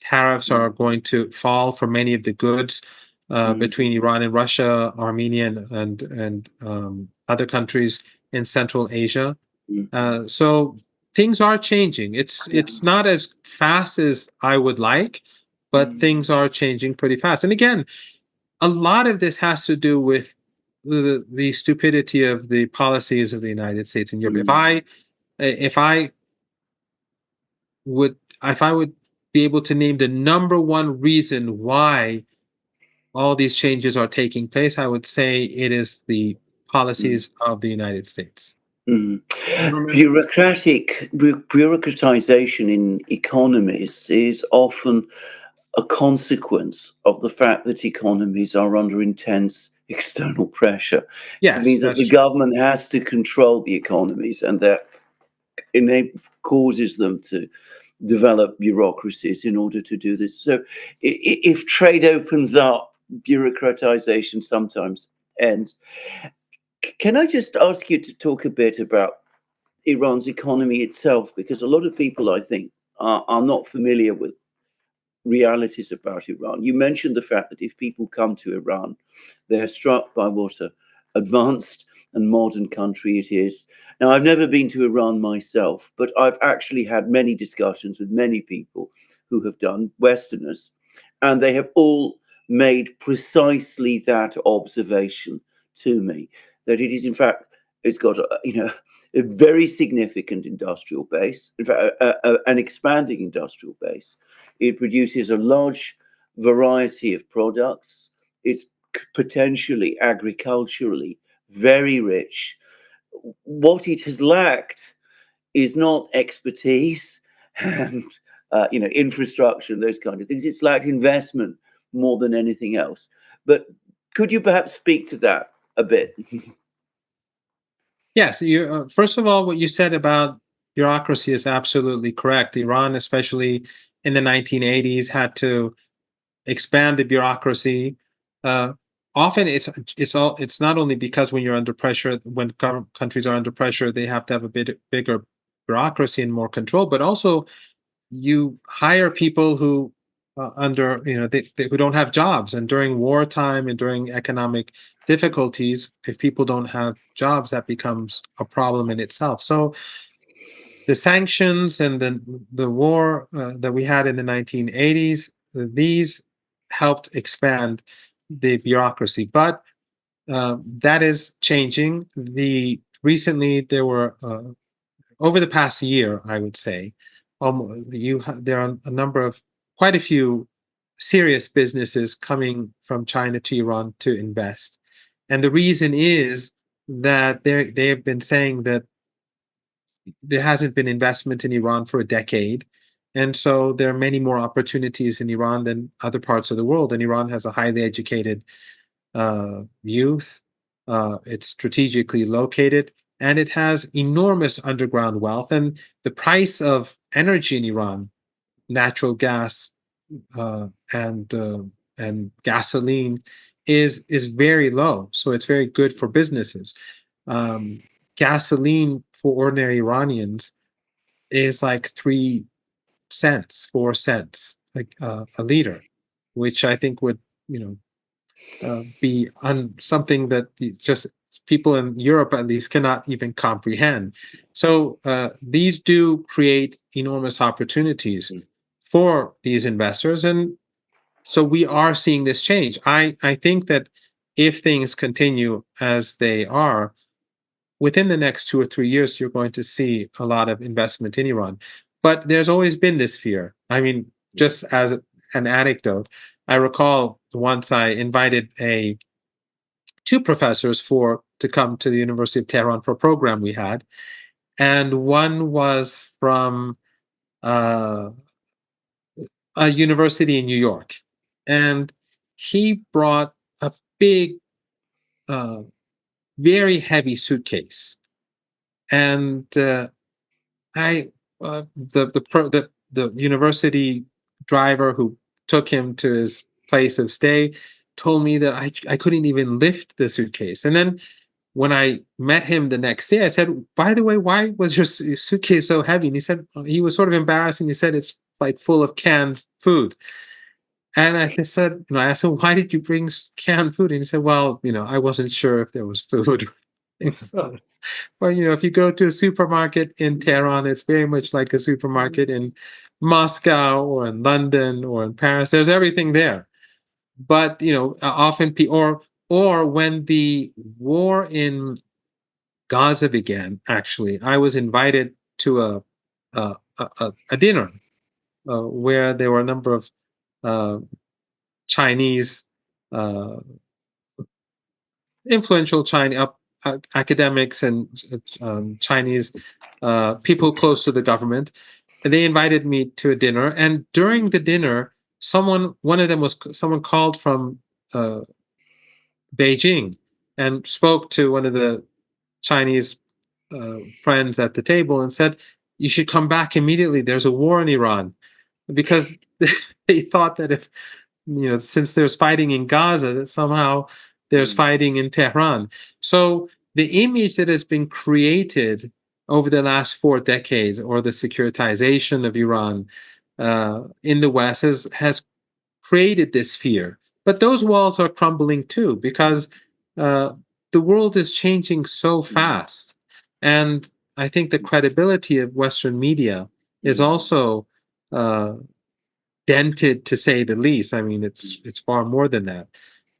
[SPEAKER 2] Tariffs are going to fall for many of the goods between Iran and Russia, Armenia, and other countries in Central Asia. So things are changing. It's not as fast as I would like, but things are changing pretty fast. And again, a lot of this has to do with the stupidity of the policies of the United States and Europe. If I would be able to name the number one reason why all these changes are taking place, I would say it is the policies of the United States.
[SPEAKER 3] Bureaucratization in economies is often a consequence of the fact that economies are under intense external pressure.
[SPEAKER 2] Yes,
[SPEAKER 3] it means that the government has to control the economies, and that causes them to develop bureaucracies in order to do this. So if trade opens up, bureaucratization sometimes ends. Can I just ask you to talk a bit about Iran's economy itself? Because a lot of people, I think, are not familiar with realities about Iran. You mentioned the fact that if people come to Iran, they're struck by what an advanced and modern country it is. Now, I've never been to Iran myself, but I've actually had many discussions with many people who have done, Westerners, and they have all made precisely that observation to me, that it is, in fact, it's got a very significant industrial base, in fact, an expanding industrial base. It produces a large variety of products. It's potentially agriculturally very rich. What it has lacked is not expertise and infrastructure and those kind of things. It's lacked investment more than anything else. But could you perhaps speak to that a bit?
[SPEAKER 2] Yes. First of all, what you said about bureaucracy is absolutely correct. Iran, especially in the 1980s, had to expand the bureaucracy. Often it's not only because when you're under pressure, when countries are under pressure, they have to have a bit bigger bureaucracy and more control, but also you hire people who under, who don't have jobs. And during wartime and during economic difficulties, if people don't have jobs, that becomes a problem in itself. So the sanctions and the war that we had in the 1980s, these helped expand the bureaucracy. But that is changing. Recently there were over the past year, I would say, there are quite a few serious businesses coming from China to Iran to invest, and the reason is that they have been saying that there hasn't been investment in Iran for a decade, and so there are many more opportunities in Iran than other parts of the world. And Iran has a highly educated youth. It's strategically located, and it has enormous underground wealth. And the price of energy in Iran, natural gas and gasoline, is very low. So it's very good for businesses. Gasoline for ordinary Iranians is like 3 cents, 4 cents a liter, which I think would be something that just people in Europe at least cannot even comprehend. So these do create enormous opportunities for these investors, and so we are seeing this change. I think that if things continue as they are, within the next 2 or 3 years, you're going to see a lot of investment in Iran. But there's always been this fear. I mean, just as an anecdote, I recall once I invited two professors to come to the University of Tehran for a program we had, and one was from a university in New York, and he brought a big, very heavy suitcase, and the university driver who took him to his place of stay told me that I couldn't even lift the suitcase. And then when I met him the next day, I said, "By the way, why was your suitcase so heavy?" And he said, he was sort of embarrassed, and he said, "It's like full of canned food." And I said, I asked him, "Why did you bring canned food?" And he said, "Well, I wasn't sure if there was food." So, well, if you go to a supermarket in Tehran, it's very much like a supermarket in Moscow or in London or in Paris. There's everything there. But, often or when the war in Gaza began, actually, I was invited to a dinner where there were a number of Chinese, influential Chinese academics and Chinese people close to the government. And they invited me to a dinner, and during the dinner, someone called from Beijing and spoke to one of the Chinese friends at the table and said, "You should come back immediately. There's a war in Iran," because they thought that if since there's fighting in Gaza, that somehow there's fighting in Tehran. So the image that has been created over the last 4 decades, or the securitization of Iran in the West, has created this fear. But those walls are crumbling too, because the world is changing so fast. And I think the credibility of Western media is also dented, to say the least. I mean, it's far more than that.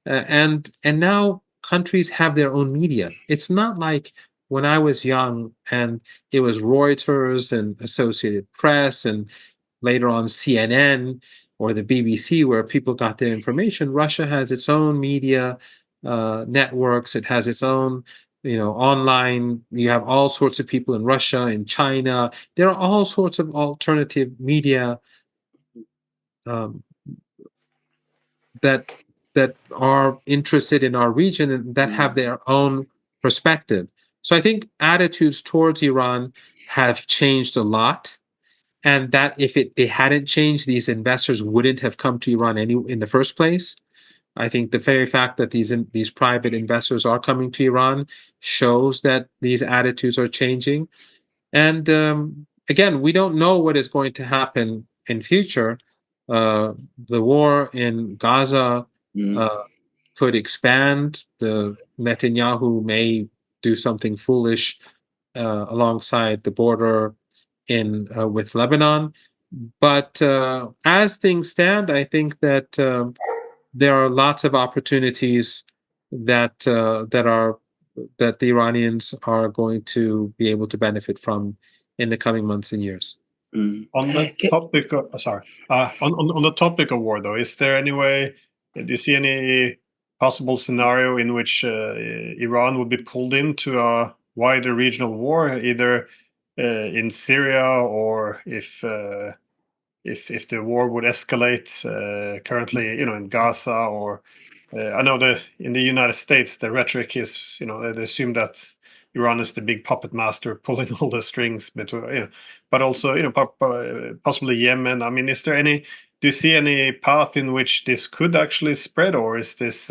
[SPEAKER 2] And now countries have their own media. It's not like when I was young and it was Reuters and Associated Press and later on CNN or the BBC where people got their information. Russia has its own media networks. It has its own, online. You have all sorts of people in Russia, in China. There are all sorts of alternative media that are interested in our region and that have their own perspective. So I think attitudes towards Iran have changed a lot, and that if they hadn't changed, these investors wouldn't have come to Iran in the first place. I think the very fact that these private investors are coming to Iran shows that these attitudes are changing. And again, we don't know what is going to happen in future. The war in Gaza could expand. The Netanyahu may do something foolish alongside the border in with Lebanon. But as things stand, I think that there are lots of opportunities that that the Iranians are going to be able to benefit from in the coming months and years.
[SPEAKER 1] On the topic of on the topic of war, though, is there any way? Do you see any possible scenario in which Iran would be pulled into a wider regional war, either in Syria, or if the war would escalate currently, in Gaza, or I know that in the United States the rhetoric is, they assume that Iran is the big puppet master pulling all the strings between, but also, possibly Yemen. I mean, do you see any path in which this could actually spread, or is this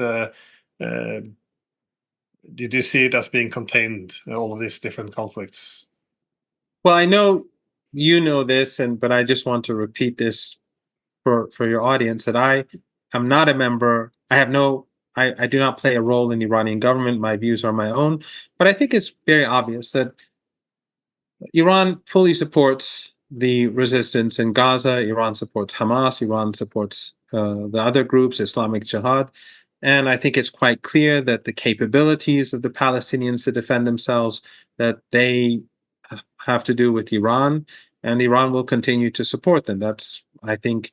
[SPEAKER 1] did you see it as being contained, all of these different conflicts?
[SPEAKER 2] Well, I know you know this, but I just want to repeat this for your audience, that I am not a member. I do not play a role in the Iranian government. My views are my own. But I think it's very obvious that Iran fully supports the resistance in Gaza. Iran supports Hamas. Iran supports the other groups, Islamic Jihad. And I think it's quite clear that the capabilities of the Palestinians to defend themselves, that they have to do with Iran, and Iran will continue to support them. I think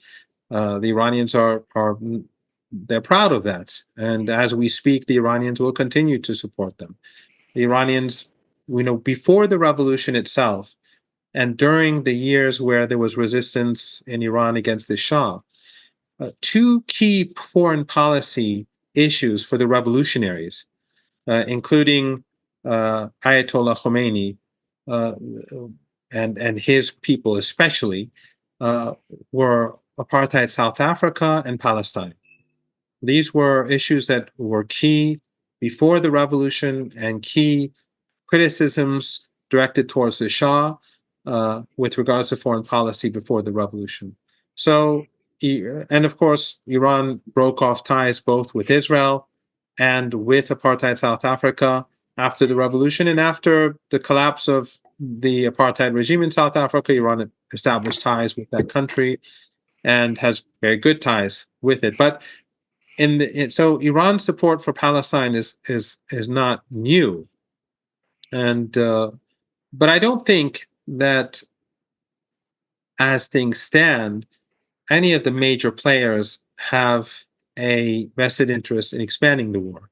[SPEAKER 2] the Iranians they're proud of that. And as we speak, the Iranians will continue to support them. The Iranians, before the revolution itself, and during the years where there was resistance in Iran against the Shah, two key foreign policy issues for the revolutionaries, including Ayatollah Khomeini and his people especially, were apartheid South Africa and Palestine. These were issues that were key before the revolution and key criticisms directed towards the Shah with regards to foreign policy before the revolution. So, and of course, Iran broke off ties both with Israel and with apartheid South Africa after the revolution. And after the collapse of the apartheid regime in South Africa, Iran established ties with that country and has very good ties with it. But so Iran's support for Palestine is not new, and but I don't think that, as things stand, any of the major players have a vested interest in expanding the war.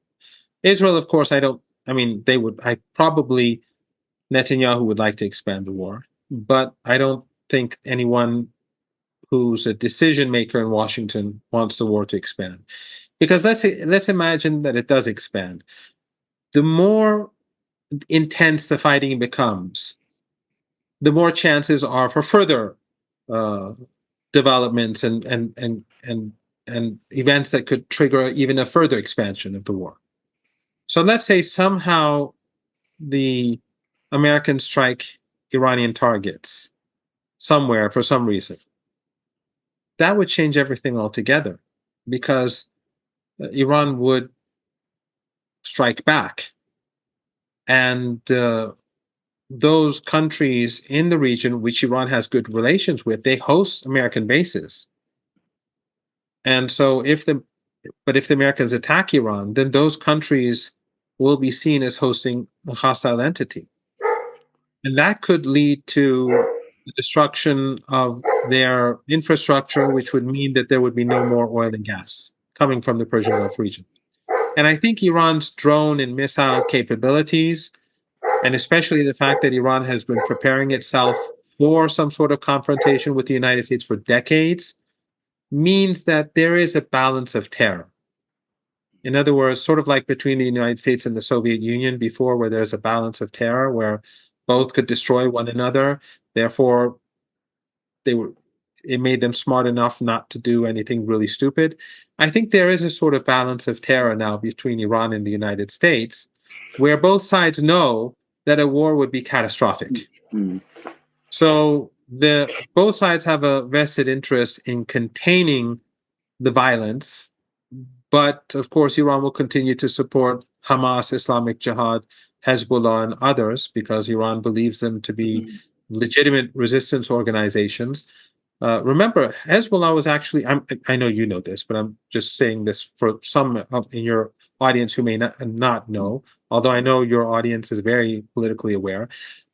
[SPEAKER 2] Israel, of course, Netanyahu would like to expand the war, but I don't think anyone who's a decision maker in Washington wants the war to expand. Because let's imagine that it does expand. The more intense the fighting becomes, the more chances are for further developments and events that could trigger even a further expansion of the war. So let's say somehow the Americans strike Iranian targets somewhere for some reason. That would change everything altogether, because Iran would strike back. And those countries in the region, which Iran has good relations with, they host American bases. And so if the Americans attack Iran, then those countries will be seen as hosting a hostile entity. And that could lead to the destruction of their infrastructure, which would mean that there would be no more oil and gas coming from the Persian Gulf region. And I think Iran's drone and missile capabilities, and especially the fact that Iran has been preparing itself for some sort of confrontation with the United States for decades, means that there is a balance of terror. In other words, sort of like between the United States and the Soviet Union before, where there's a balance of terror, where both could destroy one another. Therefore, it made them smart enough not to do anything really stupid. I think there is a sort of balance of terror now between Iran and the United States, where both sides know that a war would be catastrophic. So both sides have a vested interest in containing the violence, but of course, Iran will continue to support Hamas, Islamic Jihad, Hezbollah, and others because Iran believes them to be legitimate resistance organizations. Remember, Hezbollah was actually, I know you know this, but I'm just saying this for some in your audience who may not know, although I know your audience is very politically aware.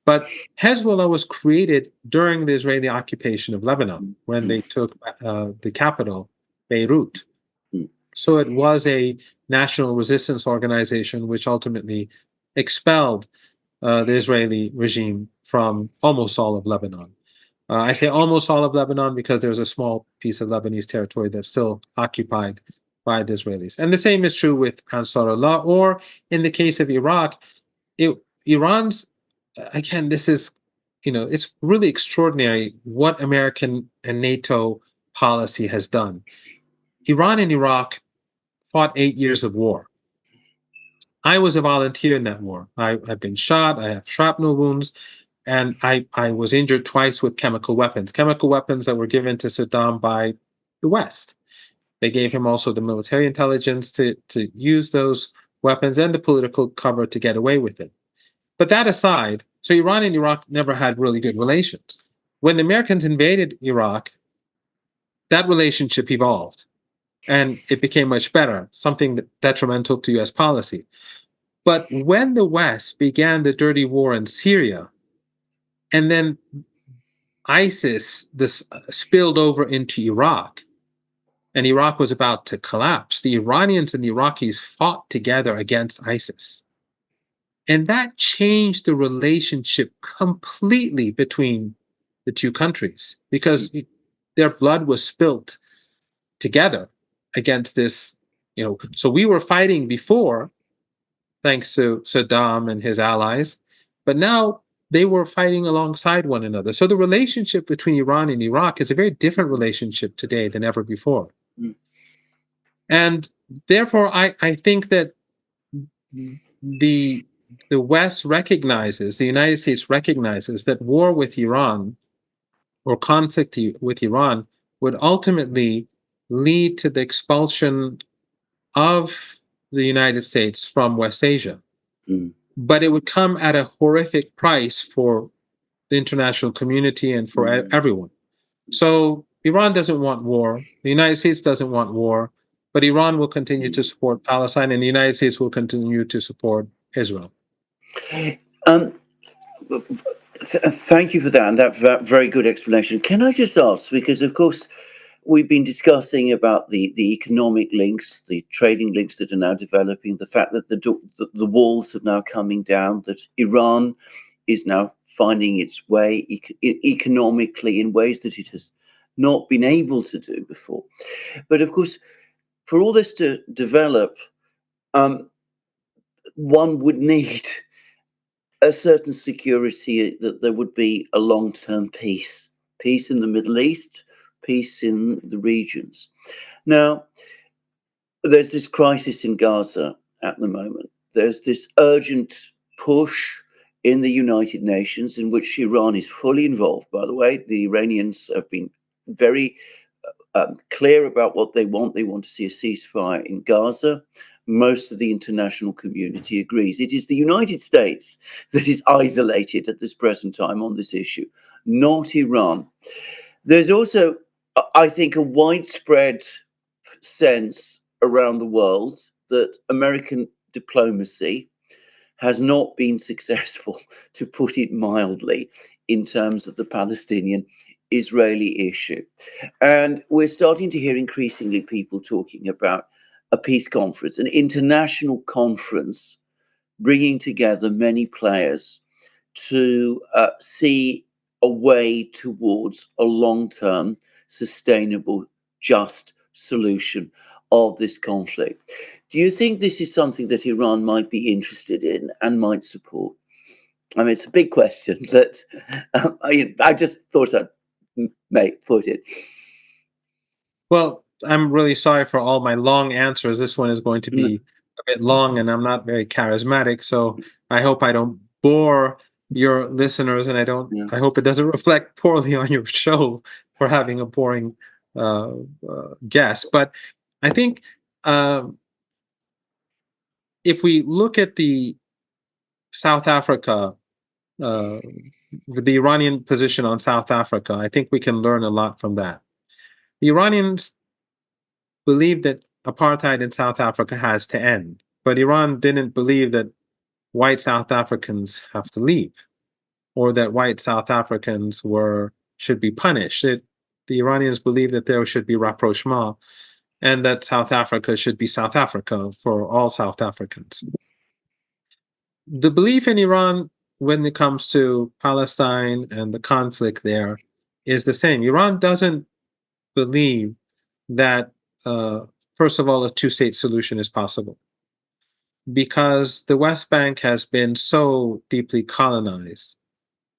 [SPEAKER 2] But Hezbollah was created during the Israeli occupation of Lebanon when they took the capital, Beirut. So it was a national resistance organization which ultimately expelled the Israeli regime from almost all of Lebanon. I say almost all of Lebanon because there's a small piece of Lebanese territory that's still occupied by the Israelis. And the same is true with Ansarullah, or in the case of Iraq, Iran's, again, this is, it's really extraordinary what American and NATO policy has done. Iran and Iraq fought 8 years of war. I was a volunteer in that war. I've been shot, I have shrapnel wounds, and I was injured twice with chemical weapons that were given to Saddam by the West. They gave him also the military intelligence to use those weapons and the political cover to get away with it. But that aside, so Iran and Iraq never had really good relations. When the Americans invaded Iraq, that relationship evolved and it became much better, something detrimental to US policy. But when the West began the dirty war in Syria, and then ISIS spilled over into Iraq, and Iraq was about to collapse, the Iranians and the Iraqis fought together against ISIS. And that changed the relationship completely between the two countries because their blood was spilt together against this, So we were fighting before, thanks to Saddam and his allies, but now they were fighting alongside one another. So the relationship between Iran and Iraq is a very different relationship today than ever before. And therefore, I think that the West recognizes, the United States recognizes that war with Iran or conflict with Iran would ultimately lead to the expulsion of the United States from West Asia. But it would come at a horrific price for the international community and for everyone. So Iran doesn't want war. The United States doesn't want war. But Iran will continue to support Palestine, and the United States will continue to support Israel.
[SPEAKER 3] Thank you for that, and that very good explanation. Can I just ask, because of course we've been discussing about the economic links, the trading links that are now developing, the fact that the walls are now coming down, that Iran is now finding its way economically in ways that it has not been able to do before. But of course, for all this to develop, one would need a certain security that there would be a long-term peace in the Middle East, peace in the regions. Now, there's this crisis in Gaza at the moment. There's this urgent push in the United Nations in which Iran is fully involved, by the way. The Iranians have been very clear about what they want. They want to see a ceasefire in Gaza. Most of the international community agrees. It is the United States that is isolated at this present time on this issue, not Iran. There's also, I think, a widespread sense around the world that American diplomacy has not been successful, to put it mildly, in terms of the Palestinian-Israeli issue. And we're starting to hear increasingly people talking about a peace conference, an international conference bringing together many players to see a way towards a long-term, sustainable, just solution of this conflict. Do you think this is something that Iran might be interested in and might support? I mean, it's a big question that I just thought I'd put it.
[SPEAKER 2] Well, I'm really sorry for all my long answers. This one is going to be a bit long, and I'm not very charismatic, so I hope I don't bore your listeners, and
[SPEAKER 3] Yeah.
[SPEAKER 2] I hope it doesn't reflect poorly on your show for having a boring guest. But I think if we look at the South Africa, the Iranian position on South Africa, I think we can learn a lot from that. The Iranians believe that apartheid in South Africa has to end, but Iran didn't believe that white South Africans have to leave, or that white South Africans should be punished. The Iranians believe that there should be rapprochement, and that South Africa should be South Africa for all South Africans. The belief in Iran when it comes to Palestine and the conflict there is the same. Iran doesn't believe that, first of all, a two-state solution is possible, because the West Bank has been so deeply colonized,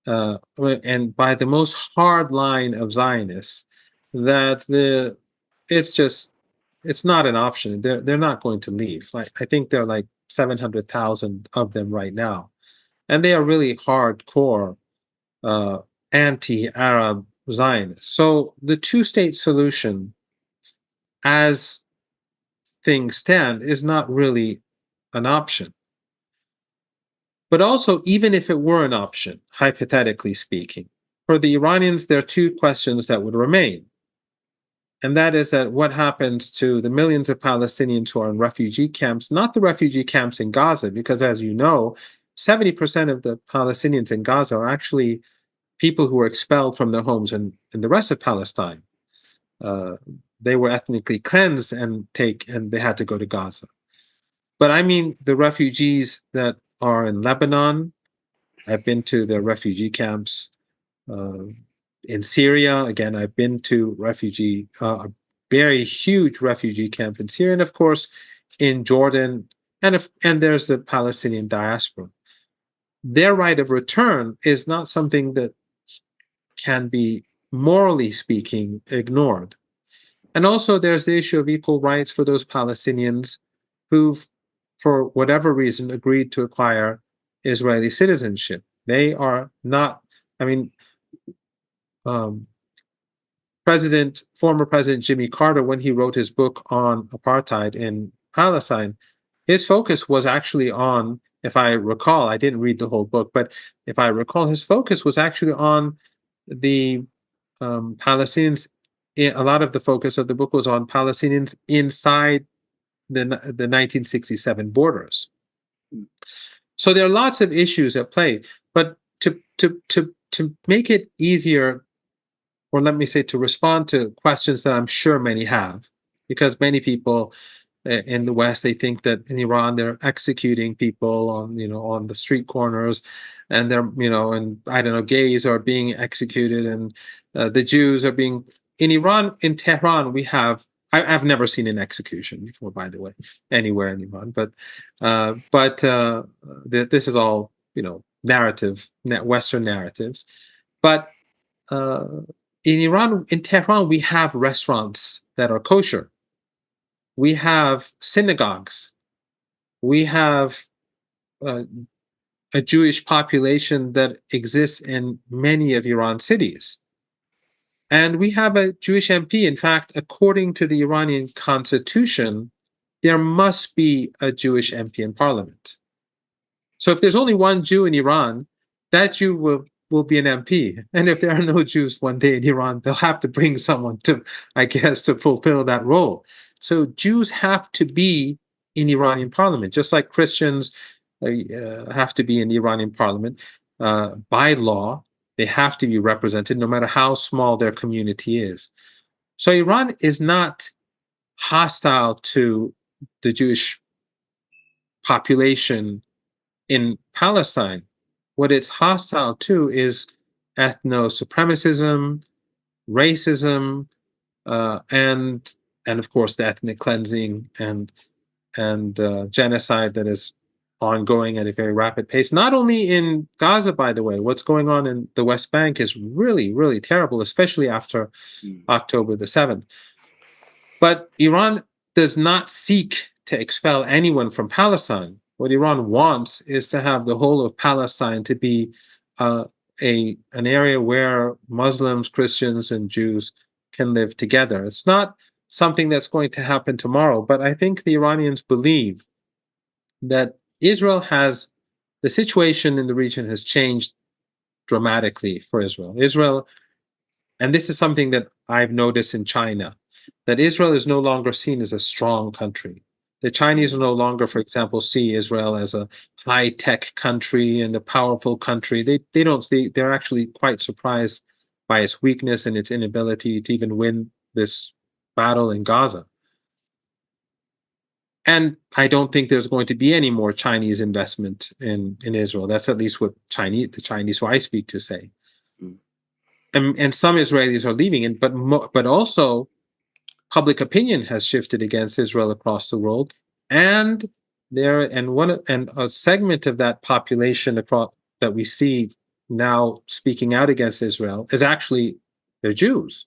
[SPEAKER 2] and by the most hard line of Zionists, that it's not an option. They're not going to leave. Like, I think there are like 700,000 of them right now, and they are really hardcore anti-Arab Zionists. So the two-state solution, as things stand, is not really an option. But also, even if it were an option, hypothetically speaking, for the Iranians, there are two questions that would remain. And that is that what happens to the millions of Palestinians who are in refugee camps, not the refugee camps in Gaza, because as you know, 70% of the Palestinians in Gaza are actually people who were expelled from their homes in the rest of Palestine. They were ethnically cleansed and they had to go to Gaza. But I mean the refugees that are in Lebanon. I've been to the refugee camps in Syria. Again, I've been to a very huge refugee camp in Syria, and of course in Jordan, and there's the Palestinian diaspora. Their right of return is not something that can be, morally speaking, ignored. And also there's the issue of equal rights for those Palestinians who've, for whatever reason, agreed to acquire Israeli citizenship. They are not, I mean, former President Jimmy Carter, when he wrote his book on apartheid in Palestine, his focus was actually on, if I recall, I didn't read the whole book, but if I recall, his focus was actually on the Palestinians. A lot of the focus of the book was on Palestinians inside the 1967 borders. So there are lots of issues at play, but to make it easier, or let me say to respond to questions that I'm sure many have, because many people in the West, they think that in Iran they're executing people on the street corners, and they're and I don't know, gays are being executed, and the Jews are being in Iran. In Tehran, we have. I've never seen an execution before, by the way, anywhere in Iran. But this is all narrative, Western narratives. But in Iran, in Tehran, we have restaurants that are kosher. We have synagogues. We have a Jewish population that exists in many of Iran's cities. And we have a Jewish MP. In fact, according to the Iranian constitution, there must be a Jewish MP in parliament. So if there's only one Jew in Iran, that Jew will be an MP. And if there are no Jews one day in Iran, they'll have to bring someone to fulfill that role. So Jews have to be in Iranian parliament, just like Christians have to be in the Iranian parliament. By law, they have to be represented no matter how small their community is. So Iran is not hostile to the Jewish population in Palestine. What it's hostile to is ethno-supremacism, racism, and of course the ethnic cleansing and genocide that is ongoing at a very rapid pace. Not only in Gaza, by the way, what's going on in the West Bank is really, really terrible, especially after October the 7th. But Iran does not seek to expel anyone from Palestine. What Iran wants is to have the whole of Palestine to be an area where Muslims, Christians, and Jews can live together. It's not something that's going to happen tomorrow, but I think the Iranians believe that the situation in the region has changed dramatically for Israel. And this is something that I've noticed in China, that Israel is no longer seen as a strong country. The Chinese no longer, for example, see Israel as a high-tech country and a powerful country. They don't see, they're actually quite surprised by its weakness and its inability to even win this battle in Gaza. And I don't think there's going to be any more Chinese investment in Israel. That's at least what the Chinese who I speak to say. And some Israelis are leaving it, but also public opinion has shifted against Israel across the world, and a segment of that population that we see now speaking out against Israel is actually they're Jews.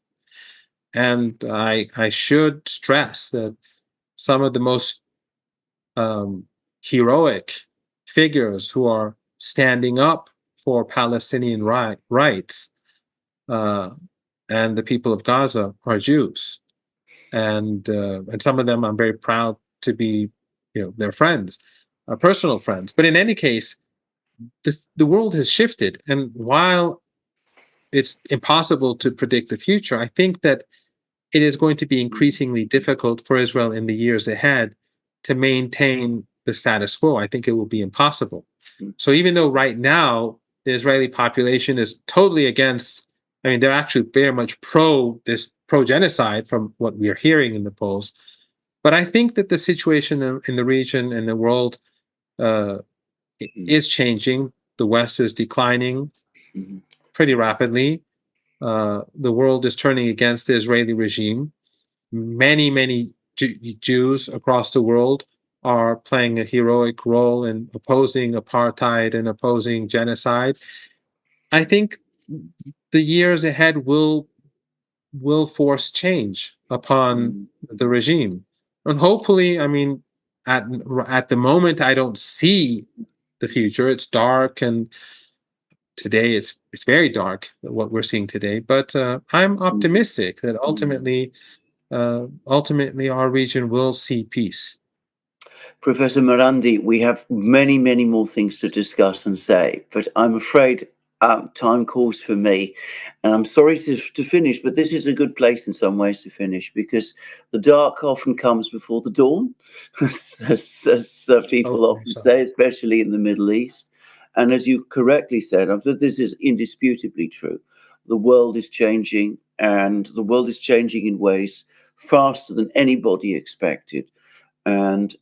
[SPEAKER 2] And I should stress that some of the most heroic figures who are standing up for Palestinian rights and the people of Gaza are Jews, and some of them I'm very proud to be, their friends, personal friends. But in any case, the world has shifted, and while it's impossible to predict the future, I think that it is going to be increasingly difficult for Israel in the years ahead to maintain the status quo. I think it will be impossible. So even though right now the Israeli population is totally against, they're actually very much pro-genocide from what we are hearing in the polls. But I think that the situation in the region and the world is changing. The West is declining pretty rapidly. The world is turning against the Israeli regime. Many Jews across the world are playing a heroic role in opposing apartheid and opposing genocide. I think the years ahead will force change upon the regime. And hopefully, at the moment, I don't see the future. It's dark, and today it's very dark, what we're seeing today. But I'm optimistic that ultimately our region will see peace.
[SPEAKER 3] Professor Marandi, we have many more things to discuss and say, but I'm afraid time calls for me. And I'm sorry to finish, but this is a good place in some ways to finish, because the dark often comes before the dawn, as people often say, especially in the Middle East. And as you correctly said, this is indisputably true. The world is changing, and the world is changing in ways faster than anybody expected. And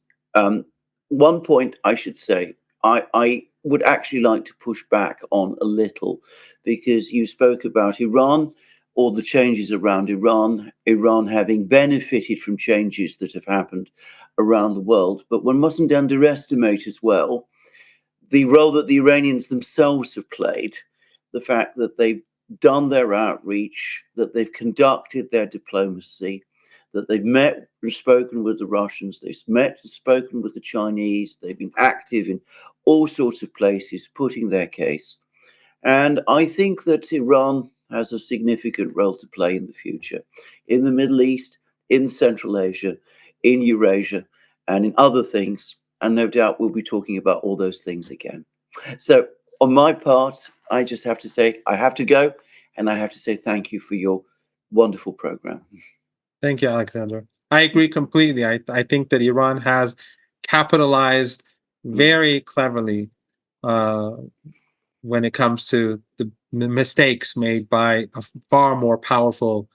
[SPEAKER 3] one point I should say, I would actually like to push back on a little, because you spoke about Iran, or the changes around Iran having benefited from changes that have happened around the world. But one mustn't underestimate as well the role that the Iranians themselves have played, the fact that they've done their outreach, that they've conducted their diplomacy, that they've met and spoken with the Russians, they've met and spoken with the Chinese, they've been active in all sorts of places, putting their case. And I think that Iran has a significant role to play in the future, in the Middle East, in Central Asia, in Eurasia, and in other things. And no doubt we'll be talking about all those things again. So on my part, I just have to say, I have to go, and I have to say thank you for your wonderful program.
[SPEAKER 2] Thank you, Alexander. I agree completely. I think that Iran has capitalized very cleverly when it comes to the mistakes made by a far more powerful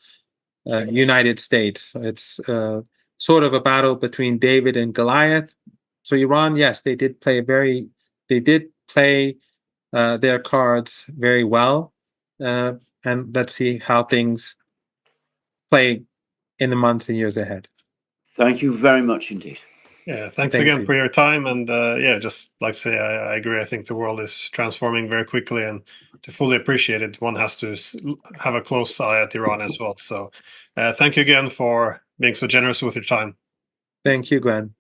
[SPEAKER 2] United States. It's sort of a battle between David and Goliath. So Iran, yes, they did play their cards very well, and let's see how things play in the months and years ahead.
[SPEAKER 3] Thank you very much indeed.
[SPEAKER 1] Yeah, thanks again for your time. And just like to say, I agree. I think the world is transforming very quickly, and to fully appreciate it, one has to have a close eye at Iran as well. So thank you again for being so generous with your time.
[SPEAKER 2] Thank you, Glenn.